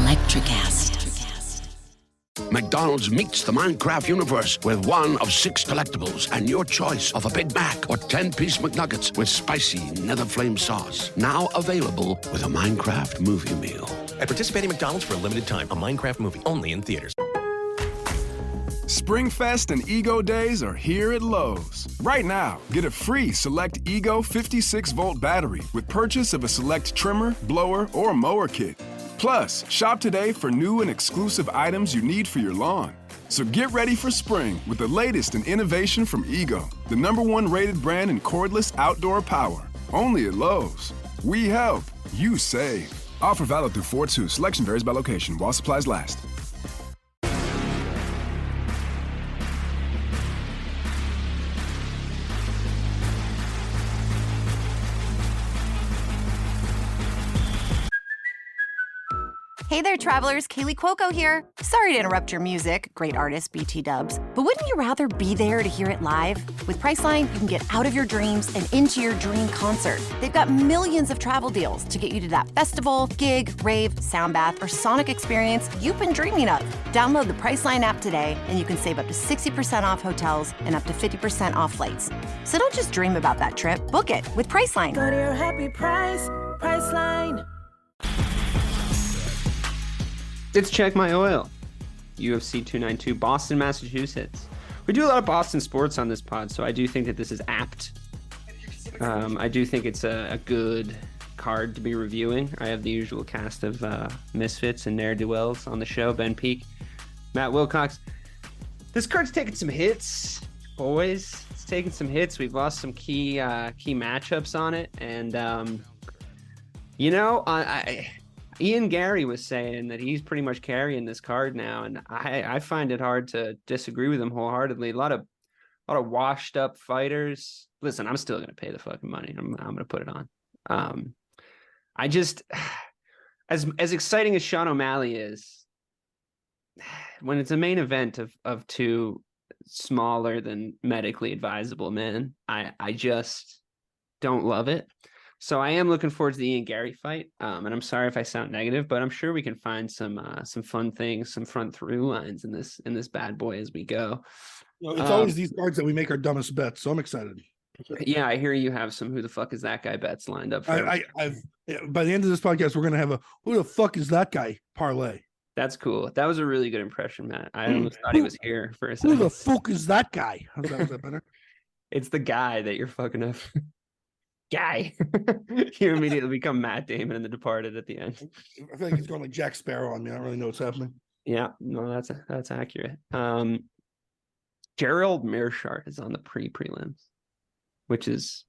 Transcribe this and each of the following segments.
Electricast. McDonald's meets the Minecraft universe with one of 6 collectibles and your choice of a Big Mac or 10-piece McNuggets with spicy nether flame sauce. Now available with a Minecraft movie meal. At participating McDonald's for a limited time. A Minecraft movie only in theaters. Springfest and Ego Days are here at Lowe's. Right now, get a free Select Ego 56-volt battery with purchase of a Select trimmer, blower, or mower kit. Plus, shop today for new and exclusive items you need for your lawn. So get ready for spring with the latest in innovation from Ego, the #1 rated brand in cordless outdoor power. Only at Lowe's. We help, you save. Offer valid through 4/2. Selection varies by location while supplies last. Hey there, travelers. Kaylee Cuoco here. Sorry to interrupt your music, great artist BT Dubs, but wouldn't you rather be there to hear it live? With Priceline, you can get out of your dreams and into your dream concert. They've got millions of travel deals to get you to that festival, gig, rave, sound bath, or sonic experience you've been dreaming of. Download the Priceline app today, and you can save up to 60% off hotels and up to 50% off flights. So don't just dream about that trip. Book it with Priceline. Go to your happy price, Priceline. It's Check My Oil, UFC 292, Boston, Massachusetts. We do a lot of Boston sports on this pod, so I do think that this is apt. I do think it's a good card to be reviewing. I have the usual cast of misfits and ne'er-do-wells on the show. Ben Peake, Matt Wilcox. This card's taking some hits, boys. It's taking some hits. We've lost some key matchups on it, and Ian Gary was saying that he's pretty much carrying this card now, and I find it hard to disagree with him wholeheartedly. A lot of washed up fighters. Listen, I'm still gonna pay the fucking money. I'm gonna put it on. I just as exciting as Sean O'Malley is, when it's a main event of 2 smaller than medically advisable men, I just don't love it. So I am looking forward to the Ian Gary fight, and I'm sorry if I sound negative, but I'm sure we can find some fun things, some front through lines in this bad boy as we go. It's always these cards that we make our dumbest bets, so I'm excited. Yeah, I hear you have some who the fuck is that guy bets lined up. By the end of this podcast, we're gonna have a who the fuck is that guy parlay. That's cool. That was a really good impression, Matt. I almost thought he was here for a second. Who the fuck is that guy? Was that better? It's the guy that you're fucking up. Guy. You immediately become Matt Damon in The Departed at the end. I feel like he's going like Jack Sparrow on me. I don't really know what's happening. Yeah, no, that's accurate. Gerald Mirshart is on the prelims, which is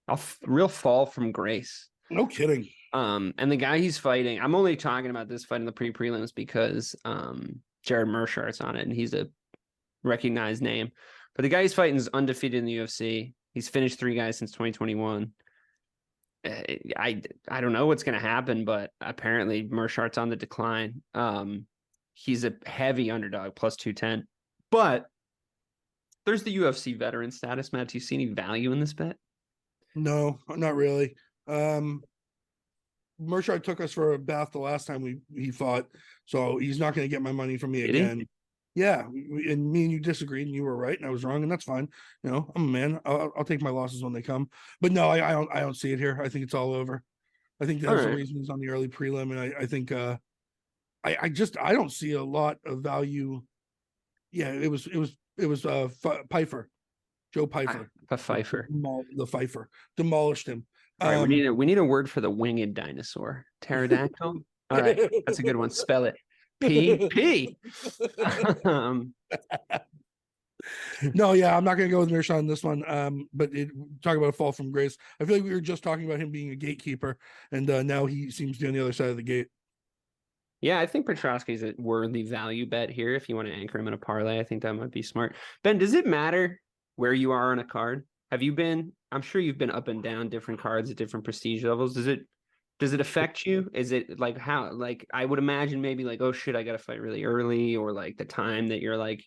a real fall from grace. No kidding. And the guy he's fighting, I'm only talking about this fight in the prelims because Gerald Mirshart's on it, and he's a recognized name. But the guy he's fighting is undefeated in the UFC. He's finished 3 guys since 2021. I don't know what's going to happen, but apparently Mirshart's on the decline. He's a heavy underdog, plus 210. But there's the UFC veteran status, Matt. Do you see any value in this bet? No, not really. Mirshart took us for a bath the last time he fought, so he's not going to get my money from me again. Yeah, and me and you disagreed, and you were right, and I was wrong, and that's fine. I'm a man. I'll take my losses when they come. But no, I don't see it here. I think it's all over. I think that's the reason he's on the early prelim, and I think I don't see a lot of value. Yeah, it was Pfeiffer, Joe Pfeiffer, Pfeiffer, the Pfeiffer demolished him. All right, we need a word for the winged dinosaur, pterodactyl. All right, that's a good one. Spell it. P. No, yeah, I'm not going to go with Mirshart on this one. But talk about a fall from grace. I feel like we were just talking about him being a gatekeeper, and now he seems to be on the other side of the gate. Yeah, I think Petrosky's a worthy value bet here. If you want to anchor him in a parlay, I think that might be smart. Ben, does it matter where you are on a card? I'm sure you've been up and down different cards at different prestige levels. Does it affect you? Is it like how, like, I would imagine maybe like, oh shit, I got to fight really early, or like the time that you're like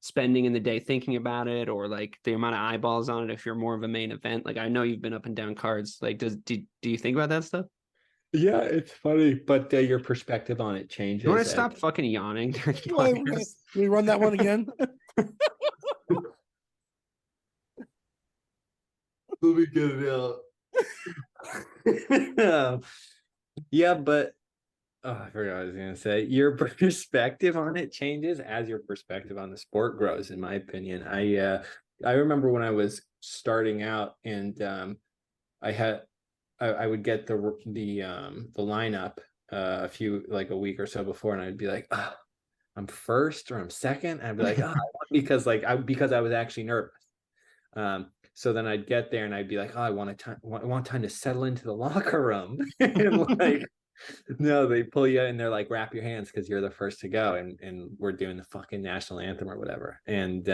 spending in the day thinking about it, or like the amount of eyeballs on it if you're more of a main event. Like, I know you've been up and down cards. Like, do you think about that stuff? Yeah, it's funny, but your perspective on it changes. You want to stop fucking yawning? Can we run that one again? Let me get it out. Yeah, but I forgot what I was gonna say. Your perspective on it changes as your perspective on the sport grows, in my opinion. I remember when I was starting out, and I would get the lineup a week or so before, and I'd be like, oh, I'm first or I'm second. And I'd be like, oh, because I was actually nervous. So then I'd get there and I'd be like, oh, I want time to settle into the locker room. And no, they pull you and they're like, wrap your hands because you're the first to go, and we're doing the fucking national anthem or whatever. And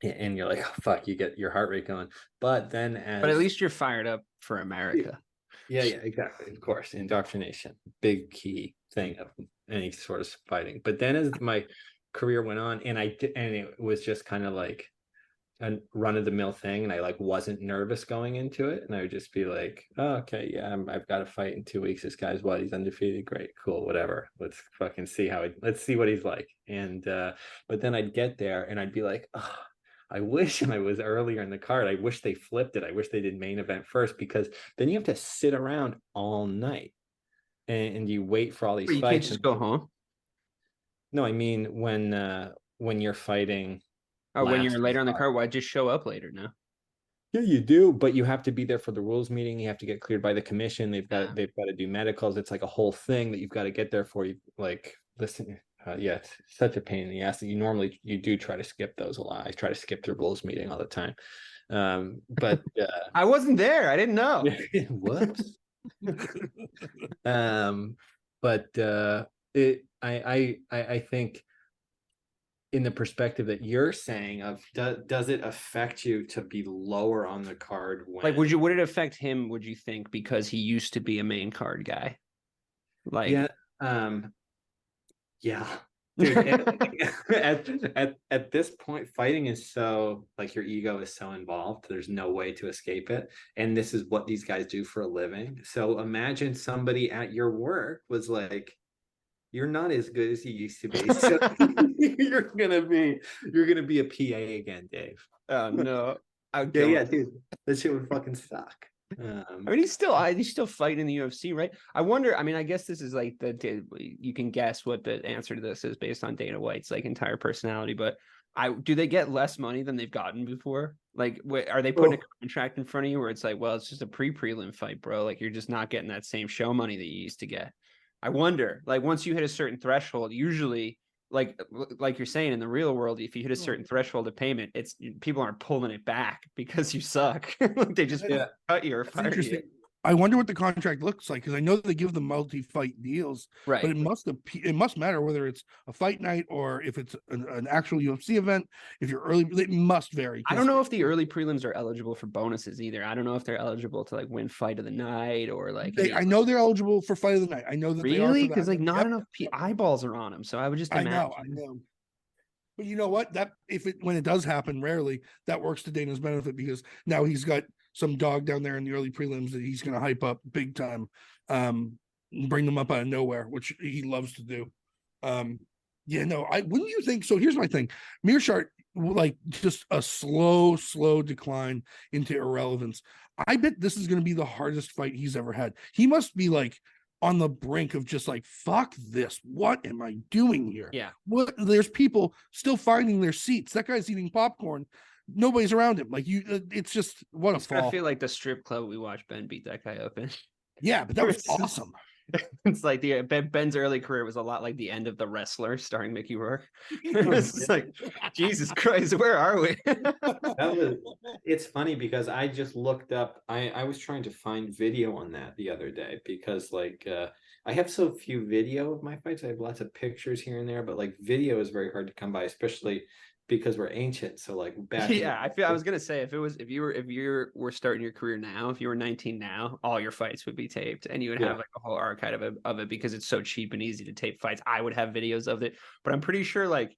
you're like, oh, fuck, you get your heart rate going. But at least you're fired up for America. Yeah, exactly. Of course, indoctrination, big key thing of any sort of fighting. But then as my career went on, and it was just kind of like a run of the mill thing, and I wasn't nervous going into it, and I would just be like, oh, okay, yeah, I've got to fight in 2 weeks. This guy's he's undefeated, great, cool, whatever. Let's fucking see let's see what he's like. And but then I'd get there and I'd be like, oh, I wish I was earlier in the card. I wish they flipped it. I wish they did main event first, because then you have to sit around all night and you wait for all these fights. You can't just go home. No, I mean when you're fighting. Oh, when you're later on the card, why just show up later now? Yeah, you do, but you have to be there for the rules meeting. You have to get cleared by the commission. They've got to do medicals. It's like a whole thing that you've got to get there for. You listen. Yeah, it's such a pain in the ass that you do try to skip those a lot. I try to skip the rules meeting all the time. But I wasn't there. I didn't know. Whoops. I think in the perspective that you're saying of does it affect you to be lower on the card when would it affect him, would you think, because he used to be a main card guy? Yeah, dude, at this point, fighting is so your ego is so involved. There's no way to escape it, and this is what these guys do for a living. So imagine somebody at your work was like, "You're not as good as you used to be. So you're gonna be a PA again, Dave." Oh no! Yeah, dude, that shit would fucking suck. I mean, he's still fighting in the UFC, right? I wonder. I mean, I guess this is you can guess what the answer to this is based on Dana White's entire personality. But do they get less money than they've gotten before? Are they putting a contract in front of you where it's well, it's just a prelim fight, bro? You're just not getting that same show money that you used to get. I wonder. Once you hit a certain threshold, usually. Like you're saying, in the real world, if you hit a certain threshold of payment, it's people aren't pulling it back because you suck. They just cut you or fire you. I wonder what the contract looks like, because I know they give them multi-fight deals, right? But it must matter whether it's a fight night or if it's an actual UFC event. If you're early, it must vary. I don't know if the early prelims are eligible for bonuses either. I don't know if they're eligible to win fight of the night or I know they're eligible for fight of the night. I know that really, because not enough eyeballs are on them. So I would just imagine. I know. But you know what? When it does happen, rarely, that works to Dana's benefit, because now he's got some dog down there in the early prelims that he's going to hype up big time, bring them up out of nowhere, which he loves to do. Wouldn't you think? So here's my thing. Mirshart, just a slow decline into irrelevance. I bet this is going to be the hardest fight he's ever had. He must be on the brink of just fuck this. What am I doing here? Yeah. There's people still finding their seats. That guy's eating popcorn. Nobody's around him. It's just what a fall. I feel like the strip club we watched Ben beat that guy open. Yeah, but that was awesome. It's Ben's early career was a lot like The End of the Wrestler starring Mickey Rourke. It's Jesus Christ, where are we? It's funny because I just looked up. I was trying to find video on that the other day, because I have so few video of my fights. I have lots of pictures here and there, but video is very hard to come by, especially because we're ancient. So back. Yeah, I was gonna say if you were starting your career now, if you were 19 now, all your fights would be taped, and you would have a whole archive of it because it's so cheap and easy to tape fights. I would have videos of it, but I'm pretty sure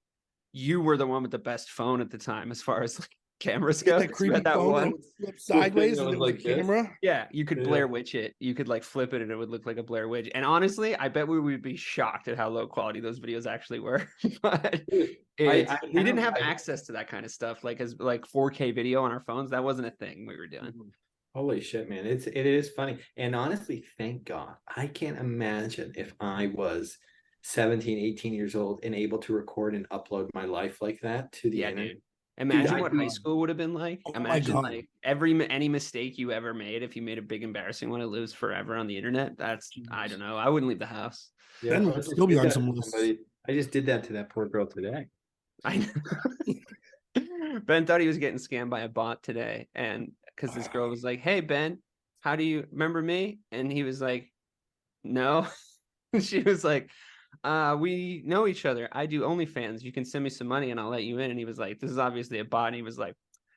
you were the one with the best phone at the time as far as camera Get scope. that creepy that phone one. that would flip sideways that and was it was like a this? camera. Yeah, you could Yeah. Blair Witch it. You could like flip it and it would look like a Blair Witch. And honestly, I bet we would be shocked at how low quality those videos actually were. But we didn't have access to that kind of stuff, like as like 4K video on our phones. That wasn't a thing we were doing. Holy shit, man. It is funny. And honestly, thank God. I can't imagine if I was 17, 18 years old and able to record and upload my life like that to the internet. Dude. Imagine Dude, what high school would have been like. Oh my Imagine God. like any mistake you ever made. If you made a big embarrassing one, it lives forever on the internet. That's I don't know. I wouldn't leave the house. Yeah, Ben I would just still be did on that some to lists. somebody. I just did that to that poor girl today. I know. Ben thought he was getting scammed by a bot today, and because this girl was like, "Hey Ben, how do you remember me?" And he was like, "No." She was like, "We know each other. I do OnlyFans. You can send me some money and I'll let you in." And he was like, "This is obviously a bot." And he was like,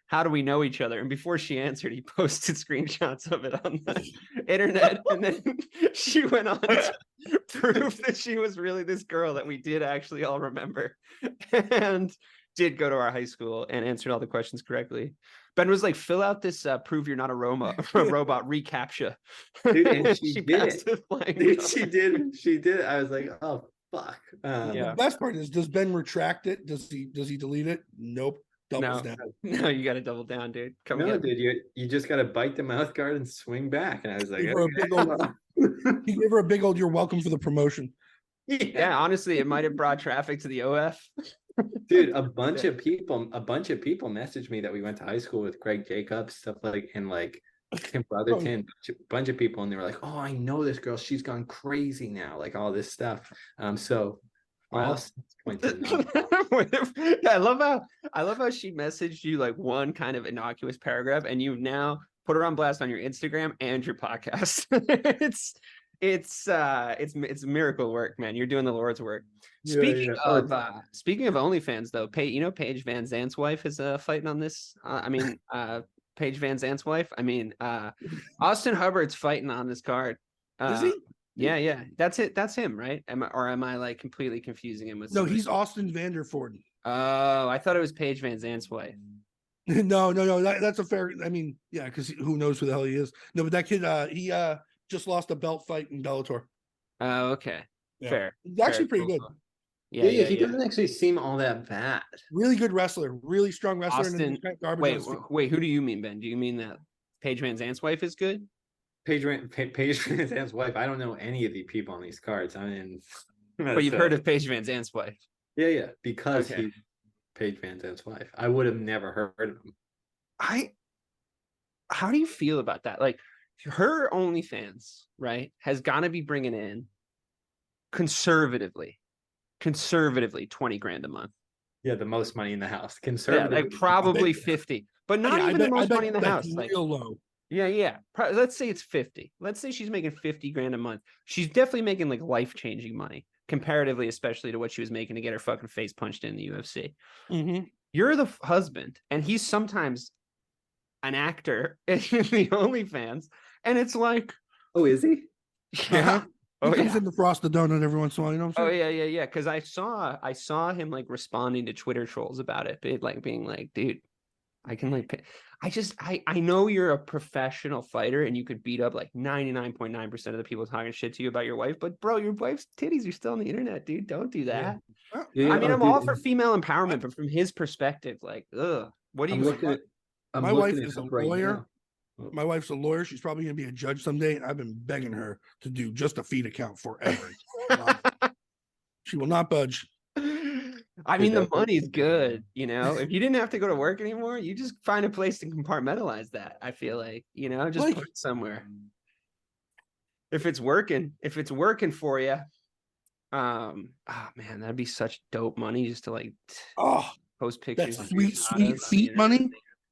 "How do we know each other?" And before she answered, he posted screenshots of it on the internet. And then she went on to prove that she was really this girl that we did actually all remember and did go to our high school and answered all the questions correctly. Ben was like, "Fill out this prove you're not a robot reCAPTCHA." Dude, and she did passed it. with flying Dude, colors. she did. I was like, oh fuck. Yeah. The best part is, does Ben retract it? Does he delete it? Nope. Doubles down. No, you got to double down, dude. Come No, get dude, you just gotta bite the mouth guard and swing back. And I was like, Give her a big old, he gave her a big old "You're welcome" for the promotion. Yeah, honestly, it might have brought traffic to the OF. Dude, a bunch of people messaged me that we went to high school with Greg Jacobs, stuff like, and like Tim Brotherton, a bunch of people, and they were like, "Oh, I know this girl. She's gone crazy now." Like all this stuff. So Wow. I love how she messaged you like one kind of innocuous paragraph, and you've now put her on blast on your Instagram and your podcast. It's miracle work, man. You're doing the Lord's work. Speaking of OnlyFans, though, Paige Van Zant's wife is fighting on this. Paige Van Zant's wife. Austin Hubbard's fighting on this card. Is he? Yeah. That's it. That's him, right? Am I like completely confusing him with? No, he's Austin Vanderford. Oh, I thought it was Paige Van Zant's wife. No. That's a fair. Yeah, because who knows who the hell he is? No, but that kid, he just lost a belt fight in Bellator. Oh, okay. Yeah. Fair. He's actually pretty good. Yeah, he doesn't actually seem all that bad. Really good wrestler, really strong wrestler. Austin, wait, who do you mean, Ben? Do you mean that Paige Van Zant's wife is good? Paige Van Zant's wife. I don't know any of the people on these cards. But you've heard of Paige Van Zant's wife. Yeah, because he's Paige Van Zant's wife. I would have never heard of him. How do you feel about that? Like, her OnlyFans, right, has got to be bringing in conservatively 20 grand a month. Yeah, the most money in the house. Conservative, like probably 50, but not even the most money in the house. Like real low. Yeah. Let's say it's 50. Let's say she's making 50 grand a month. She's definitely making like life-changing money comparatively, especially to what she was making to get her fucking face punched in the UFC. Mm-hmm. You're the husband, and he's sometimes an actor in the OnlyFans, and it's like, oh, is he? Yeah. He comes in to frost the donut every once in a while, you know what I'm saying? Yeah. Because I saw him like responding to Twitter trolls about it, but like being like, dude, I can like, I know you're a professional fighter and you could beat up like 99.9% of the people talking shit to you about your wife, but bro, your wife's titties are still on the internet, dude. Don't do that. Yeah. I'm all for female empowerment, but from his perspective, like, what do you? My wife is a lawyer. My wife's a lawyer. She's probably going to be a judge someday. And I've been begging her to do just a feed account forever. She will not budge. I mean, the money's good, if you didn't have to go to work anymore, you just find a place to compartmentalize that. I feel like, just put it somewhere. If it's working for you. Man, that'd be such dope money just to like post pictures. That sweet feet money.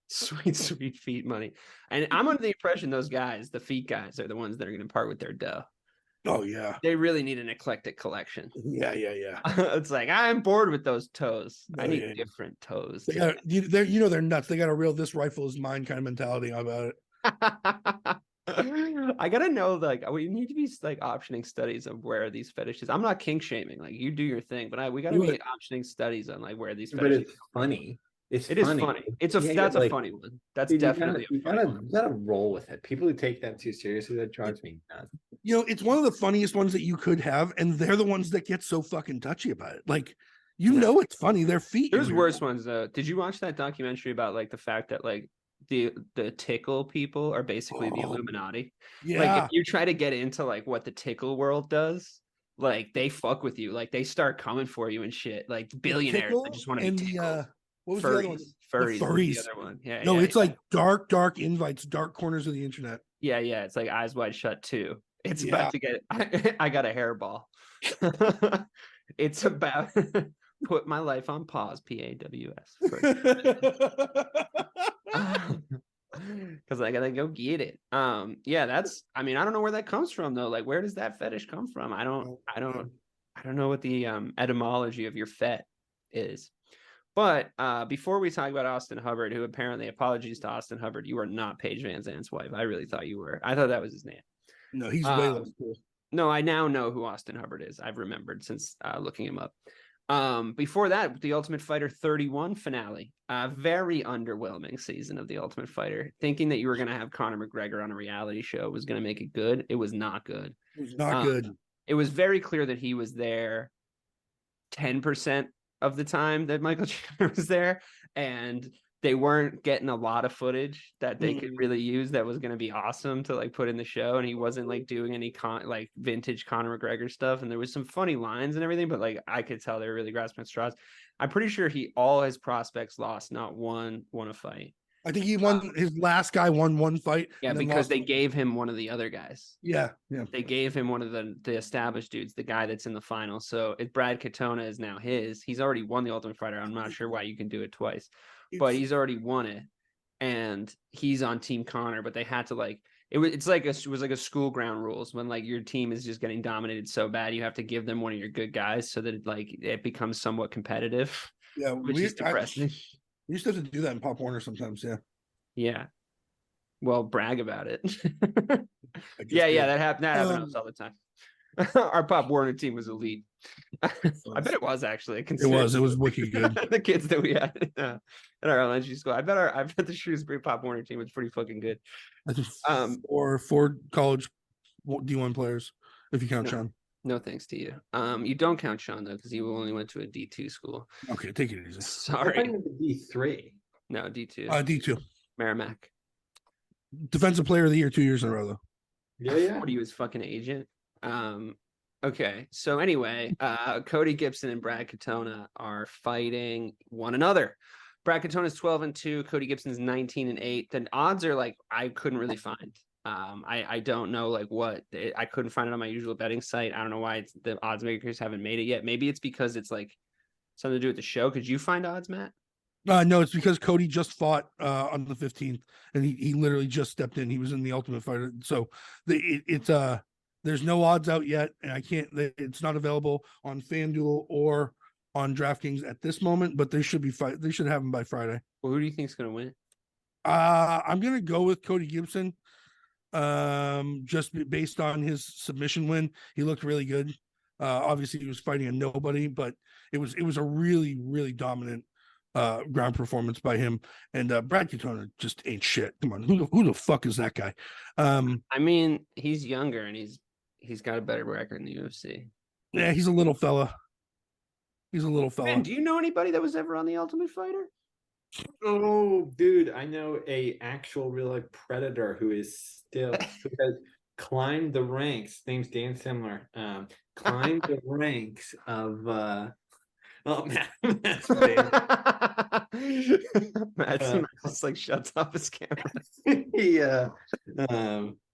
Sweet feet money. And I'm under the impression those guys, the feet guys, are the ones that are going to part with their dough. Oh yeah, they really need an eclectic collection. Yeah. It's like, I'm bored with those toes. I need different toes. They're nuts. They got a real "this rifle is mine" kind of mentality about it. I gotta know, like, we need to be like optioning studies of where these fetishes. I'm not kink shaming, like, you do your thing, but we gotta be optioning studies on like where these fetishes. But it's funny It is funny. It's a that's a funny one. That's dude, definitely you gotta roll with it. People who take that too seriously, that drives me nuts. It's one of the funniest ones that you could have, and they're the ones that get so fucking touchy about it. Like, know it's funny. Their feet. There's worse ones though. Did you watch that documentary about like the fact that like the tickle people are basically the Illuminati? Yeah. Like if you try to get into like what the tickle world does, like they fuck with you. Like they start coming for you and shit. Like billionaires that just want to be tickled. What was furries. the other one? Furries. Furries. The other one. Yeah. No, it's like dark invites, dark corners of the internet. Yeah. It's like Eyes Wide Shut too. It's about to get. I got a hairball. It's about put my life on pause. PAWS. Because I gotta go get it. That's. I mean, I don't know where that comes from though. Like, where does that fetish come from? I don't know what the etymology of your fet is. But before we talk about Austin Hubbard, who apparently, apologies to Austin Hubbard, you are not Paige Van Zandt's wife. I really thought you were. I thought that was his name. No, he's way less cool. No, I now know who Austin Hubbard is. I've remembered since looking him up. Before that, the Ultimate Fighter 31 finale. Very underwhelming season of the Ultimate Fighter. Thinking that you were going to have Conor McGregor on a reality show was going to make it good. It was not good. It was not good. It was very clear that he was there 10% of the time that Michael Chandler was there, and they weren't getting a lot of footage that they could really use that was going to be awesome to like put in the show, and he wasn't like doing any like vintage Conor McGregor stuff, and there was some funny lines and everything, but like I could tell they were really grasping at straws. I'm pretty sure all his prospects lost, not won a fight. I think he won his last guy won one fight. Yeah, because they gave him one of the other guys. Yeah. They gave him one of the established dudes, the guy that's in the final. So Brad Katona is now his. He's already won the Ultimate Fighter. I'm not sure why you can do it twice, but he's already won it, and he's on Team Conor. But they had to like it was like a school ground rules when like your team is just getting dominated so bad, you have to give them one of your good guys so that it becomes somewhat competitive. Yeah, which is depressing. We used to have to do that in Pop Warner sometimes. Yeah. Well, brag about it. That happened. That happens all the time. Our Pop Warner team was elite. I bet it was actually. It was wicked good. The kids that we had in our elementary school. I bet the Shrewsbury Pop Warner team was pretty fucking good. Or 4 college D1 players, if you count Sean. No thanks to you. You don't count Sean though, because you only went to a D2 school. Okay, take it easy. Sorry. D3. No, D2. D2. Merrimack. Defensive Player of the Year 2 years in a row though. Yeah. What are you, his fucking agent? Okay. So anyway, Cody Gibson and Brad Katona are fighting one another. Brad Katona's 12-2. Cody Gibson's 19-8. The odds are like I couldn't really find. I don't know like what I couldn't find it on my usual betting site. I don't know why the odds makers haven't made it yet. Maybe it's because it's like something to do with the show. Could you find odds, Matt? No, it's because Cody just fought on the 15th, and he literally just stepped in. He was in the Ultimate Fighter, so there's no odds out yet, and it's not available on FanDuel or on DraftKings at this moment. But they should have them by Friday. Well, who do you think is going to win? I'm gonna go with Cody Gibson. Just based on his submission win, he looked really good. Obviously he was fighting a nobody, but it was a really, really dominant ground performance by him. And Brad Katona just ain't shit. Come on, who the fuck is that guy? I mean, he's younger and he's got a better record in the UFC. Yeah, he's a little fella. Man, do you know anybody that was ever on the Ultimate Fighter? Oh, dude, I know a actual real life predator who has climbed the ranks. Name's Dan Simler. Climbed the ranks of Matt's just like shuts off his camera.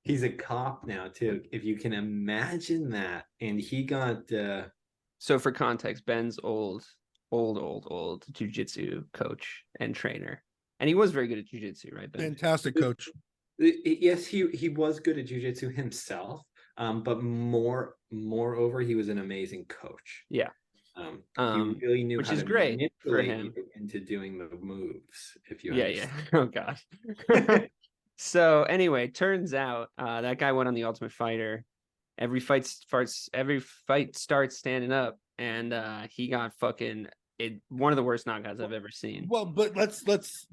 He's a cop now too, if you can imagine that. And he got so for context, Ben's old jiu-jitsu coach and trainer, and he was very good at jiu-jitsu, right, Ben? Fantastic coach. Yes, he was good at jiu-jitsu himself, but moreover, he was an amazing coach. Yeah. He really knew which how is to great for him into doing the moves. If you yeah. Oh god. So anyway, turns out that guy went on the Ultimate Fighter. Every fight starts standing up, and he got fucking one of the worst knockouts I've ever seen. Well, but let's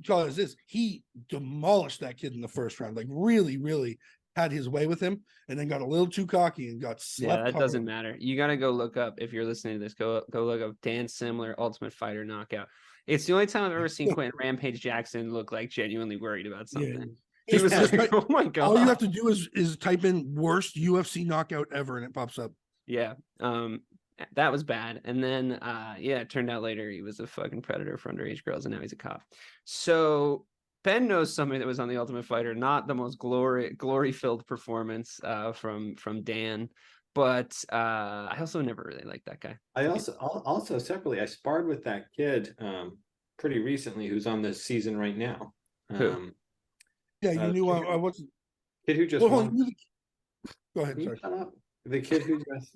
call it this. He demolished that kid in the first round, like really, really had his way with him, and then got a little too cocky and got slept. Yeah, that doesn't matter. You got to go look up, if you're listening to this, go look up Dan Simler Ultimate Fighter knockout. It's the only time I've ever seen Quentin Rampage Jackson look like genuinely worried about something. Yeah. He was like, oh my God. All you have to do is type in worst UFC knockout ever, and it pops up. Yeah. That was bad. And then it turned out later he was a fucking predator for underage girls, and now he's a cop. So Ben knows somebody that was on the Ultimate Fighter, not the most glory-filled performance from Dan, but I also never really liked that guy. I also separately, I sparred with that kid pretty recently who's on this season right now. Who? Yeah, you knew I wasn't. Kid who just won. Go ahead. Sorry. Shut up. The kid who just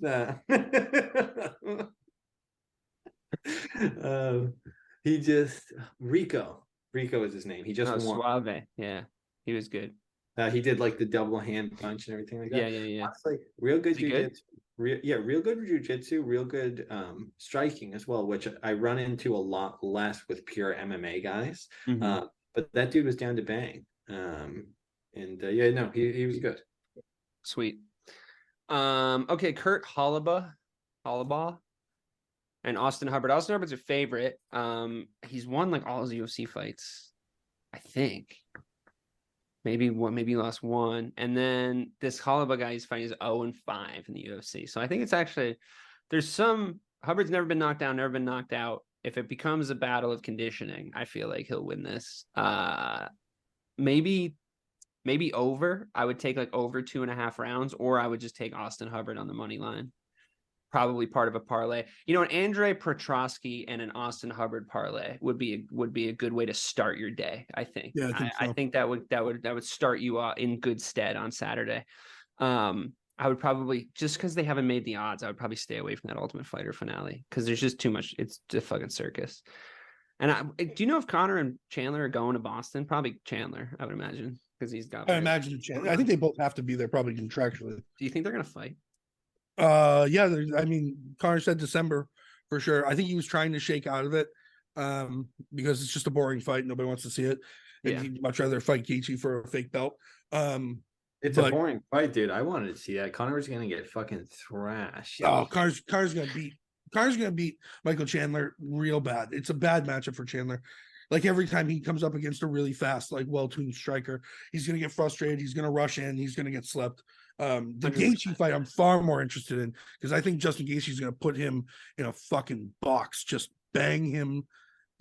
he just Rico is his name. He just won. Suave. Yeah, he was good. He did like the double hand punch and everything like that. Yeah. It's like real good jiu-jitsu. Real good jiu-jitsu, real good striking as well, which I run into a lot less with pure MMA guys. Mm-hmm. But that dude was down to bang. He was good. Sweet. Okay, Kurt Hollabaugh and Austin Hubbard. Austin Hubbard's a favorite. He's won like all his UFC fights, I think. Maybe he lost one. And then this Hollabaugh guy he's fighting is 0-5 in the UFC. So I think it's actually Hubbard's never been knocked down, never been knocked out. If it becomes a battle of conditioning, I feel like he'll win this. Maybe over. I would take like over 2.5 rounds, or I would just take Austin Hubbard on the money line. Probably part of a parlay. An Andre Petrosky and an Austin Hubbard parlay would be a good way to start your day. I think. Yeah, I think that would start you in good stead on Saturday. I would probably, just because they haven't made the odds, I would probably stay away from that Ultimate Fighter finale because there's just too much. It's a fucking circus. And do you know if Connor and Chandler are going to Boston? Probably Chandler, I would imagine, because he's got. I imagine Chandler. I think they both have to be there, probably contractually. Do you think they're gonna fight? Yeah. Connor said December for sure. I think he was trying to shake out of it, because it's just a boring fight. Nobody wants to see it. Yeah. He'd much rather fight Gaethje for a fake belt. It's a boring fight, dude. I wanted to see that. Connor was gonna get fucking thrashed. Oh, Connor's gonna beat Michael Chandler real bad. It's a bad matchup for Chandler. Like every time he comes up against a really fast, like well-tuned striker, he's gonna get frustrated. He's gonna rush in. He's gonna get slept. The Gaethje fight, I'm far more interested in because I think Justin Gaethje is gonna put him in a fucking box, just bang him.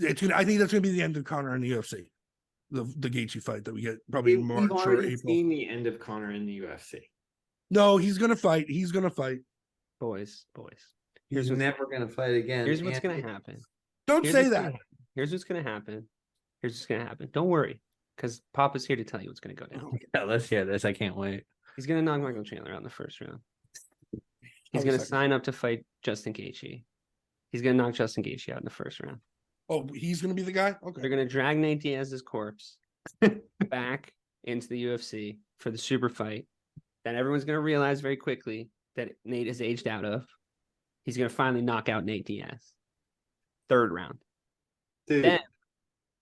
I think that's gonna be the end of Connor in the UFC. The Gaethje fight that we get probably in March or April. Seen the end of Connor in the UFC. No, he's gonna fight. Boys. He's never gonna fight again. Here's what's gonna happen. Don't say that. Here's what's gonna happen. Don't worry, because Papa's here to tell you what's gonna go down. Yeah, let's hear this. I can't wait. He's gonna knock Michael Chandler out in the first round. He's gonna sign up to fight Justin Gaethje. He's gonna knock Justin Gaethje out in the first round. Oh, he's gonna be the guy? Okay. They're gonna drag Nate Diaz's corpse back into the UFC for the super fight that everyone's gonna realize very quickly that Nate is aged out of. He's gonna finally knock out Nate Diaz. Third round. Dude, then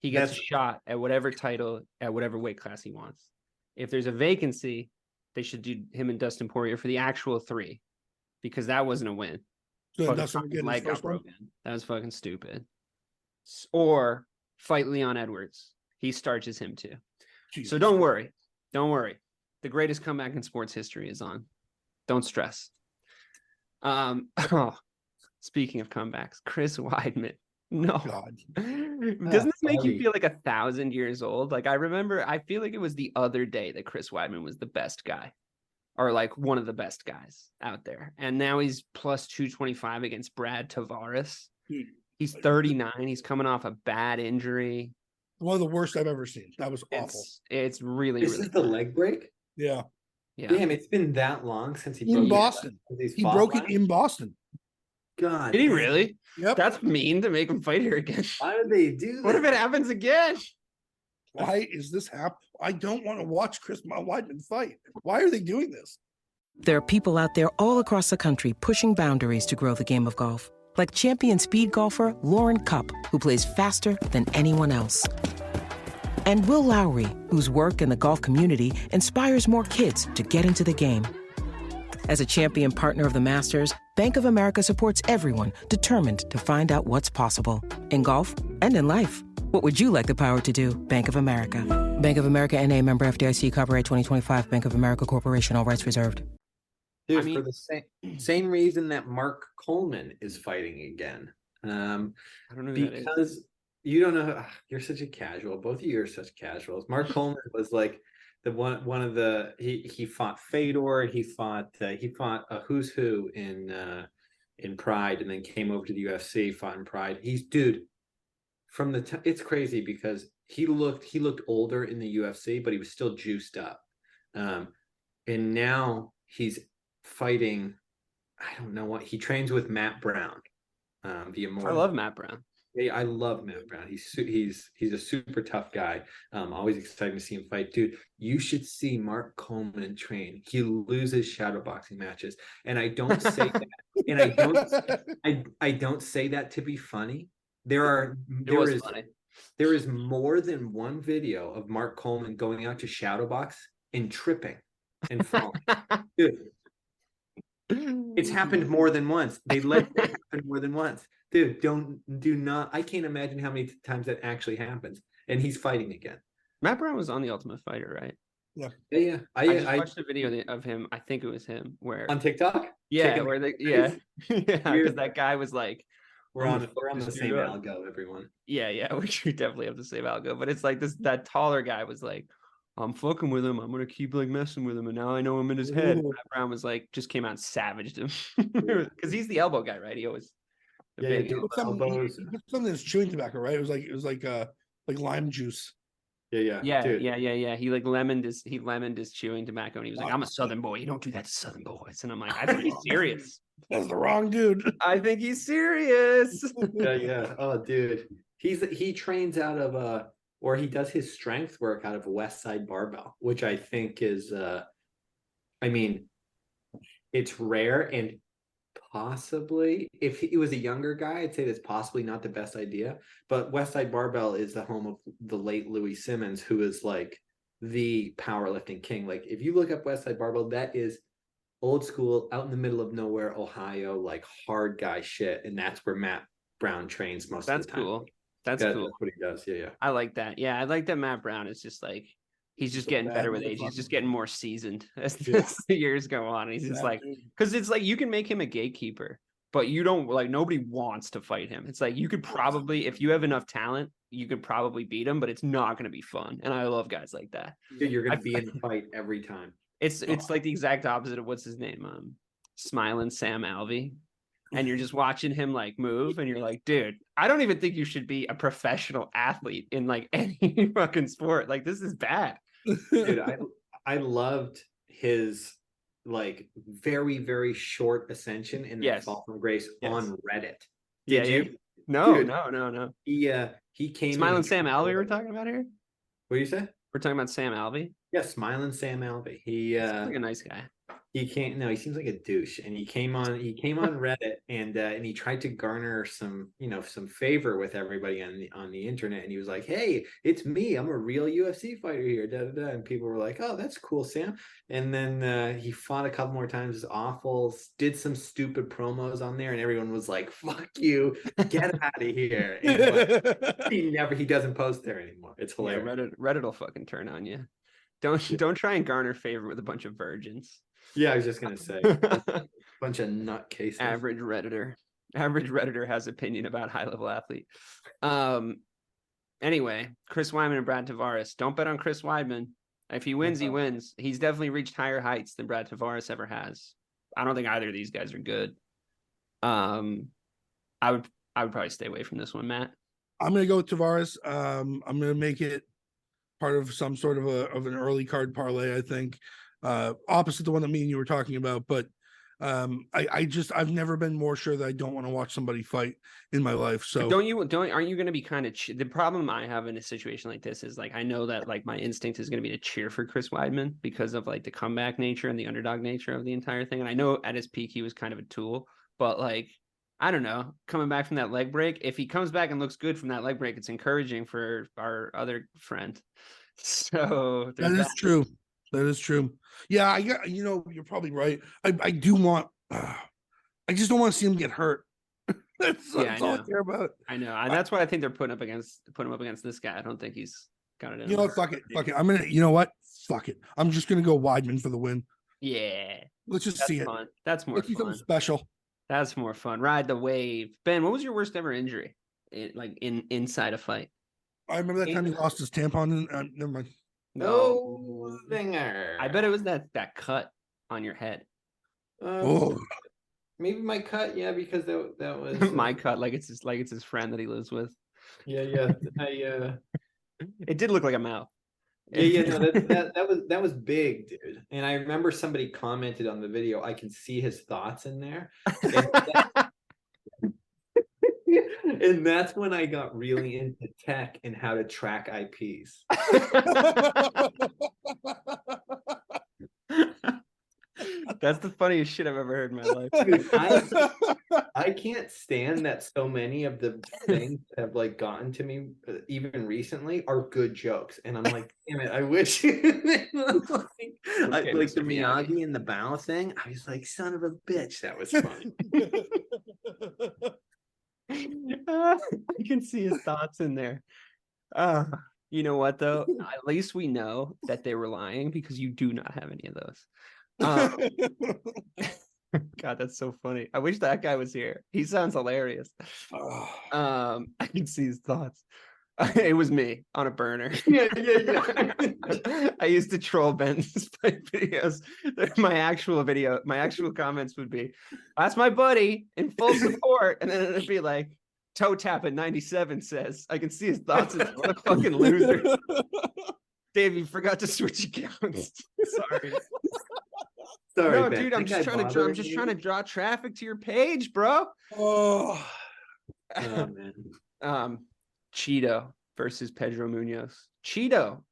he gets a shot at whatever title, at whatever weight class he wants. If there's a vacancy, they should do him and Dustin Poirier for the actual 3, because that wasn't a win. So Dustin leg got broken. That was fucking stupid. Or fight Leon Edwards. He starches him too. Jesus. So don't worry. The greatest comeback in sports history is on. Don't stress. Speaking of comebacks, Chris Weidman. No. God. Doesn't this make you feel like 1,000 years old? Like I feel like it was the other day that Chris Weidman was the best guy, or like one of the best guys out there. And now he's plus 225 against Brad Tavares. He's 39. He's coming off a bad injury. One of the worst I've ever seen. That was awful. It's really, this really is the leg break? Yeah. Damn, it's been that long since he broke Boston. He broke it in Boston. God. Did he really? Yep. That's mean to make him fight here again. Why did they do that? What if it happens again? Why is this happening? I don't want to watch Chris Weidman fight. Why are they doing this? There are people out there all across the country pushing boundaries to grow the game of golf. Like champion speed golfer Lauren Cup, who plays faster than anyone else. And Will Lowry, whose work in the golf community inspires more kids to get into the game. As a champion partner of the Masters, Bank of America supports everyone determined to find out what's possible in golf and in life. What would you like the power to do? Bank of America. Bank of America NA, member FDIC, copyright 2025, Bank of America Corporation, all rights reserved. Dude, for the same reason that Mark Coleman is fighting again. I don't know who that is. Because you don't know, you're such a casual. Both of you are such casuals. Mark Coleman was like the one of the he fought Fedor. He fought a who's who in Pride, and then came over to the UFC, fought in Pride. He's from the it's crazy because he looked older in the UFC, but he was still juiced up. And now he's fighting, I don't know what, he trains with Matt Brown. The Immortal. I love Matt Brown. Yeah, I love Matt Brown. He's a super tough guy. Always excited to see him fight. Dude, you should see Mark Coleman train. He loses shadowboxing matches. And I don't say that. And I don't say that to be funny. There is more than one video of Mark Coleman going out to shadowbox and tripping and falling. Dude, it's happened more than once. They let it happen more than once. Dude, do not. I can't imagine how many times that actually happens. And he's fighting again. Matt Brown was on The Ultimate Fighter, right? Yeah. I watched a video of him. I think it was him where on TikTok. Yeah, because that guy was like, we're on the same algo, everyone. Yeah, which we definitely have the same algo. But it's like that taller guy was like, I'm fucking with him. I'm gonna keep like messing with him, and now I know I'm in his head. Matt Brown was like, just came out and savaged him because he's the elbow guy, right? He always elbows. Something that's chewing tobacco, right? It was like lime juice. Yeah. He like lemoned his chewing tobacco, and he was like, I'm a Southern boy. You don't do that to Southern boys. And I'm like, I think he's serious. That's the wrong dude. I think he's serious. Yeah. Oh, dude, he trains out of or he does his strength work out of a West Side Barbell, which I think is, I mean, it's rare, and possibly if he was a younger guy, I'd say that's possibly not the best idea. But West Side Barbell is the home of the late Louis Simmons, who is like the powerlifting king. Like if you look up West Side Barbell, that is old school, out in the middle of nowhere, Ohio, like hard guy shit, and that's where Matt Brown trains most of the time. Cool. That's cool. That's what he does. Yeah. I like that. Yeah, I like that Matt Brown is just like, he's just getting better with age. He's just getting more seasoned as the years go on. He's just like, because it's like you can make him a gatekeeper, but you don't, like, nobody wants to fight him. It's like you could probably, if you have enough talent, you could probably beat him, but it's not going to be fun. And I love guys like that. You're going to be in the fight every time. It's like the exact opposite of what's his name, Smiling Sam Alvey. And you're just watching him like move, and you're like, dude, I don't even think you should be a professional athlete in like any fucking sport. Like, this is bad. Dude, I loved his like very, very short ascension in the fall from grace on Reddit. Did you? No, dude, no. He came Smiling Sam Alvey we're talking about here? What do you say? We're talking about Sam Alvey? Yeah, Smiling Sam Alvey. He seems like a nice guy. He seems like a douche. And he came on Reddit and he tried to garner some favor with everybody on the internet. And he was like, hey, it's me. I'm a real UFC fighter here. And people were like, oh, that's cool, Sam. And then he fought a couple more times, awful, did some stupid promos on there, and everyone was like, fuck you, get out of here. And he doesn't post there anymore. It's hilarious. Yeah, Reddit will fucking turn on you. Don't try and garner favor with a bunch of virgins. Yeah, I was just gonna say, bunch of nutcases. Average Redditor has opinion about high level athlete. Anyway, Chris Weidman and Brad Tavares. Don't bet on Chris Weidman. If he wins, he wins. He's definitely reached higher heights than Brad Tavares ever has. I don't think either of these guys are good. I would probably stay away from this one, Matt. I'm gonna go with Tavares. I'm gonna make it part of some sort of an early card parlay, I think. Opposite the one that me and you were talking about, but I've never been more sure that I don't want to watch somebody fight in my life. So aren't you going to be kind of the problem I have in a situation like this is like I know that like my instinct is going to be to cheer for Chris Weidman because of like the comeback nature and the underdog nature of the entire thing, and I know at his peak he was kind of a tool, but like I don't know, coming back from that leg break. If he comes back and looks good from that leg break, it's encouraging for our other friend. So that is true. That is true. Yeah, I got. You're probably right. I do want. I just don't want to see him get hurt. That's all I care about. I know, and that's why I think they're putting him up against this guy. I don't think he's got it in. You know what? Fuck it. I'm gonna. You know what? Fuck it. I'm just gonna go Weidman for the win. Yeah, let's just see fun. it. That's more fun. Special. That's more fun. Ride the wave. Ben, what was your worst ever injury? Inside a fight? I remember that time he lost his tampon. Never mind. No zinger. I bet it was that cut on your head. Maybe my cut, yeah, because that was my cut, like it's his friend that he lives with. Yeah. It did look like a mouth. Yeah, no, that was big, dude. And I remember somebody commented on the video, I can see his thoughts in there. And that's when I got really into tech and how to track IPs. That's the funniest shit I've ever heard in my life. Dude, I can't stand that so many of the things that have like gotten to me even recently are good jokes. And I'm like, damn it, I wish like the Miyagi and the bow thing. I was like, son of a bitch, that was funny. I can see his thoughts in there. You know what though? At least we know that they were lying because you do not have any of those. God, that's so funny. I wish that guy was here. He sounds hilarious. I can see his thoughts. It was me on a burner. Yeah. I used to troll Ben's videos. My actual comments would be, "That's my buddy in full support," and then it'd be like, "Toe tap at 97 says, I can see his thoughts. What a fucking loser." Dave, you forgot to switch accounts. Sorry. Sorry, no, Ben. dude, I'm just trying to draw traffic to your page, bro. Oh man. Cheeto versus Pedro Munoz. Cheeto,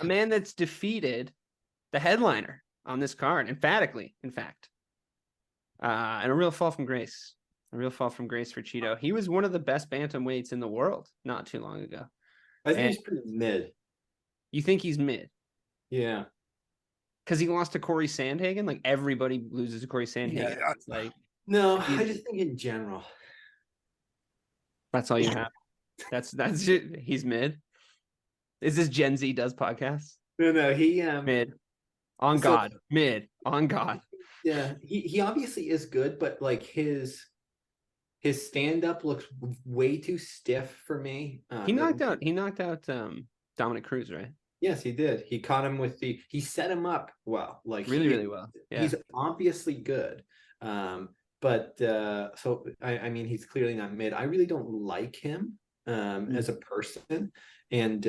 a man that's defeated the headliner on this card, emphatically, in fact. And a real fall from grace. A real fall from grace for Cheeto. He was one of the best bantamweights in the world not too long ago. I think he's pretty mid. You think he's mid? Yeah. Because he lost to Corey Sandhagen? Like, everybody loses to Corey Sandhagen. Yeah, it's like, no, I just think in general. That's all you have. That's it. He's mid. Is this Gen Z does podcasts? No, he mid. On God. Mid. On God. Yeah, he obviously is good, but like his stand-up looks way too stiff for me. He knocked out Dominic Cruz, right? Yes, he did. He caught him he set him up well. Like really well. Yeah. He's obviously good. But so I mean he's clearly not mid. I really don't like him as a person. And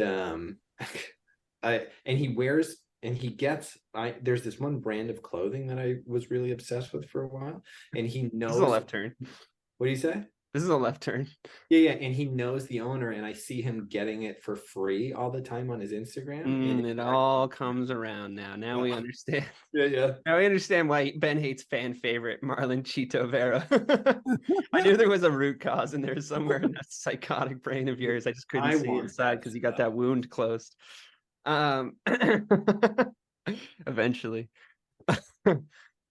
he wears and he gets there's this one brand of clothing that I was really obsessed with for a while. And he knows. This is a left turn. What do you say? This is a left turn. Yeah, and he knows the owner, and I see him getting it for free all the time on his Instagram. And it all comes around now. Now we understand. Yeah. Now we understand why Ben hates fan favorite Marlon Chito Vera. I knew there was a root cause in there somewhere in that psychotic brain of yours. I just couldn't see inside because you got that wound closed. Eventually.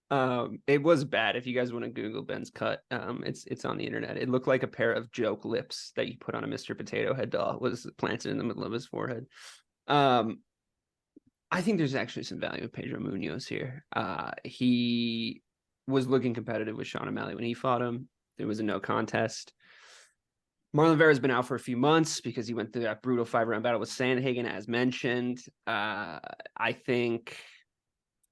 It was bad. If you guys want to Google Ben's cut, it's on the internet. It looked like a pair of joke lips that you put on a Mr. Potato Head doll was planted in the middle of his forehead. I think there's actually some value of Pedro Munoz here. He was looking competitive with Sean O'Malley when he fought him. There was a no contest. Marlon Vera's been out for a few months because he went through that brutal 5-round battle with Sandhagen, as mentioned. I think,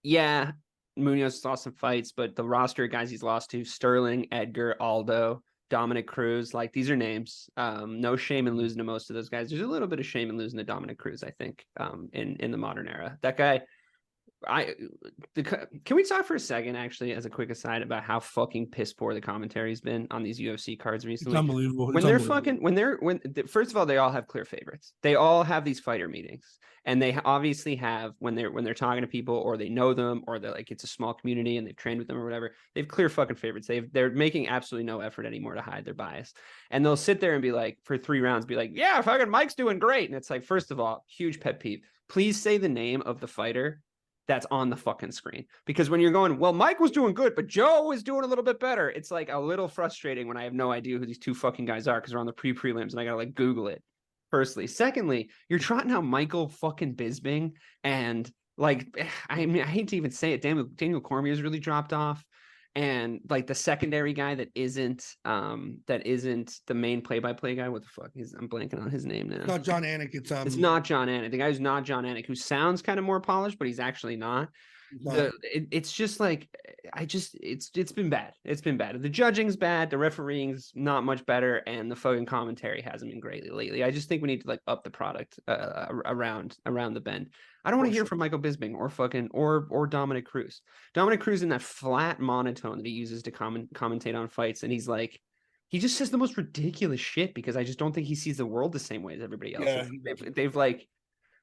yeah, Munoz lost some fights, but the roster of guys he's lost to, Sterling, Edgar, Aldo, Dominic Cruz, like these are names. No shame in losing to most of those guys. There's a little bit of shame in losing to Dominic Cruz, I think, in the modern era. That guy, Can we talk for a second, actually, as a quick aside, about how fucking piss poor the commentary's been on these UFC cards recently? It's unbelievable. First of all, they all have clear favorites. They all have these fighter meetings, and they obviously have when they're talking to people, or they know them, or they're like, it's a small community and they've trained with them or whatever. They have clear fucking favorites. They're making absolutely no effort anymore to hide their bias, and they'll sit there and be like, for 3 rounds, be like, yeah, fucking Mike's doing great, and it's like, first of all, huge pet peeve. Please say the name of the fighter that's on the fucking screen, because when you're going, well, Mike was doing good, but Joe was doing a little bit better, it's like a little frustrating when I have no idea who these 2 fucking guys are, because they're on the prelims and I gotta like Google it. Firstly, secondly, you're trotting out Michael fucking Bisping, and like, I mean, I hate to even say it, Daniel Cormier's really dropped off, and like the secondary guy that isn't the main play-by-play guy. What the fuck is? I'm blanking on his name now. It's not John Anik. It's not John Anik. The guy who's not John Anik, who sounds kind of more polished, but he's actually not. It's just like, it's been bad. It's been bad. The judging's bad. The refereeing's not much better, and the fucking commentary hasn't been great lately. I just think we need to like up the product around the bend. I don't want to hear from Michael Bisping or Dominic Cruz. Dominic Cruz in that flat monotone that he uses to commentate on fights, and he's like, he just says the most ridiculous shit, because I just don't think he sees the world the same way as everybody else. Yeah.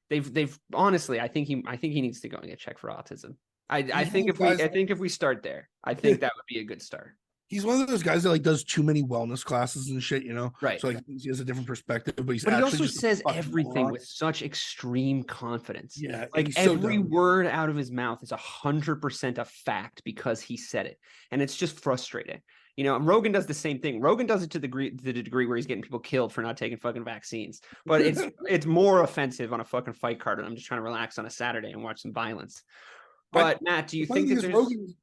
They've honestly, I think he needs to go and get checked for autism. I think if we start there, I think that would be a good start. He's one of those guys that like does too many wellness classes and shit, you know? Right. So like he has a different perspective, but he also says everything with such extreme confidence. Yeah. Like every word out of his mouth is 100% a fact because he said it. And it's just frustrating. You know, Rogan does the same thing. Rogan does it to the degree where he's getting people killed for not taking fucking vaccines. But it's more offensive on a fucking fight card, and I'm just trying to relax on a Saturday and watch some violence. But Matt, do you think that there's...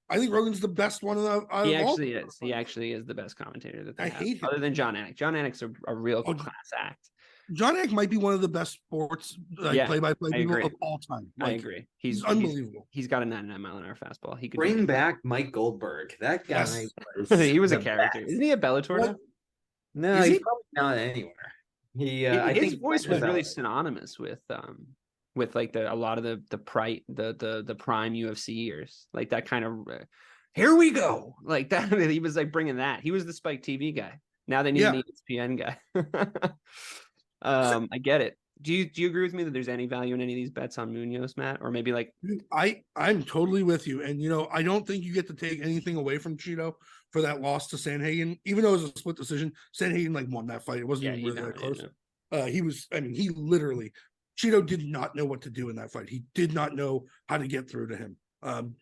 I think Rogan's the best one of He actually is. He actually is the best commentator that they have. hate him. Other than John Anik. John Anik's a real class act. John Anik might be one of the best sports play-by-play people of all time. I agree. He's unbelievable. He's got a 99-mile-an-hour fastball. He could bring back Mike Goldberg. That guy he was a character. Isn't he a Bellator now? No, he's probably not anywhere. I think his voice was really synonymous with like a lot of the prime UFC years, like that kind of here we go, like that. He was like bringing that. He was the Spike TV guy. Now they need an ESPN guy. I get it. Do you agree with me that there's any value in any of these bets on Munoz, Matt? Or maybe like I'm totally with you. And you know, I don't think you get to take anything away from Cheeto for that loss to Sandhagen, even though it was a split decision. Sandhagen like won that fight. It wasn't even really that close. He literally, Cheeto did not know what to do in that fight. He did not know how to get through to him.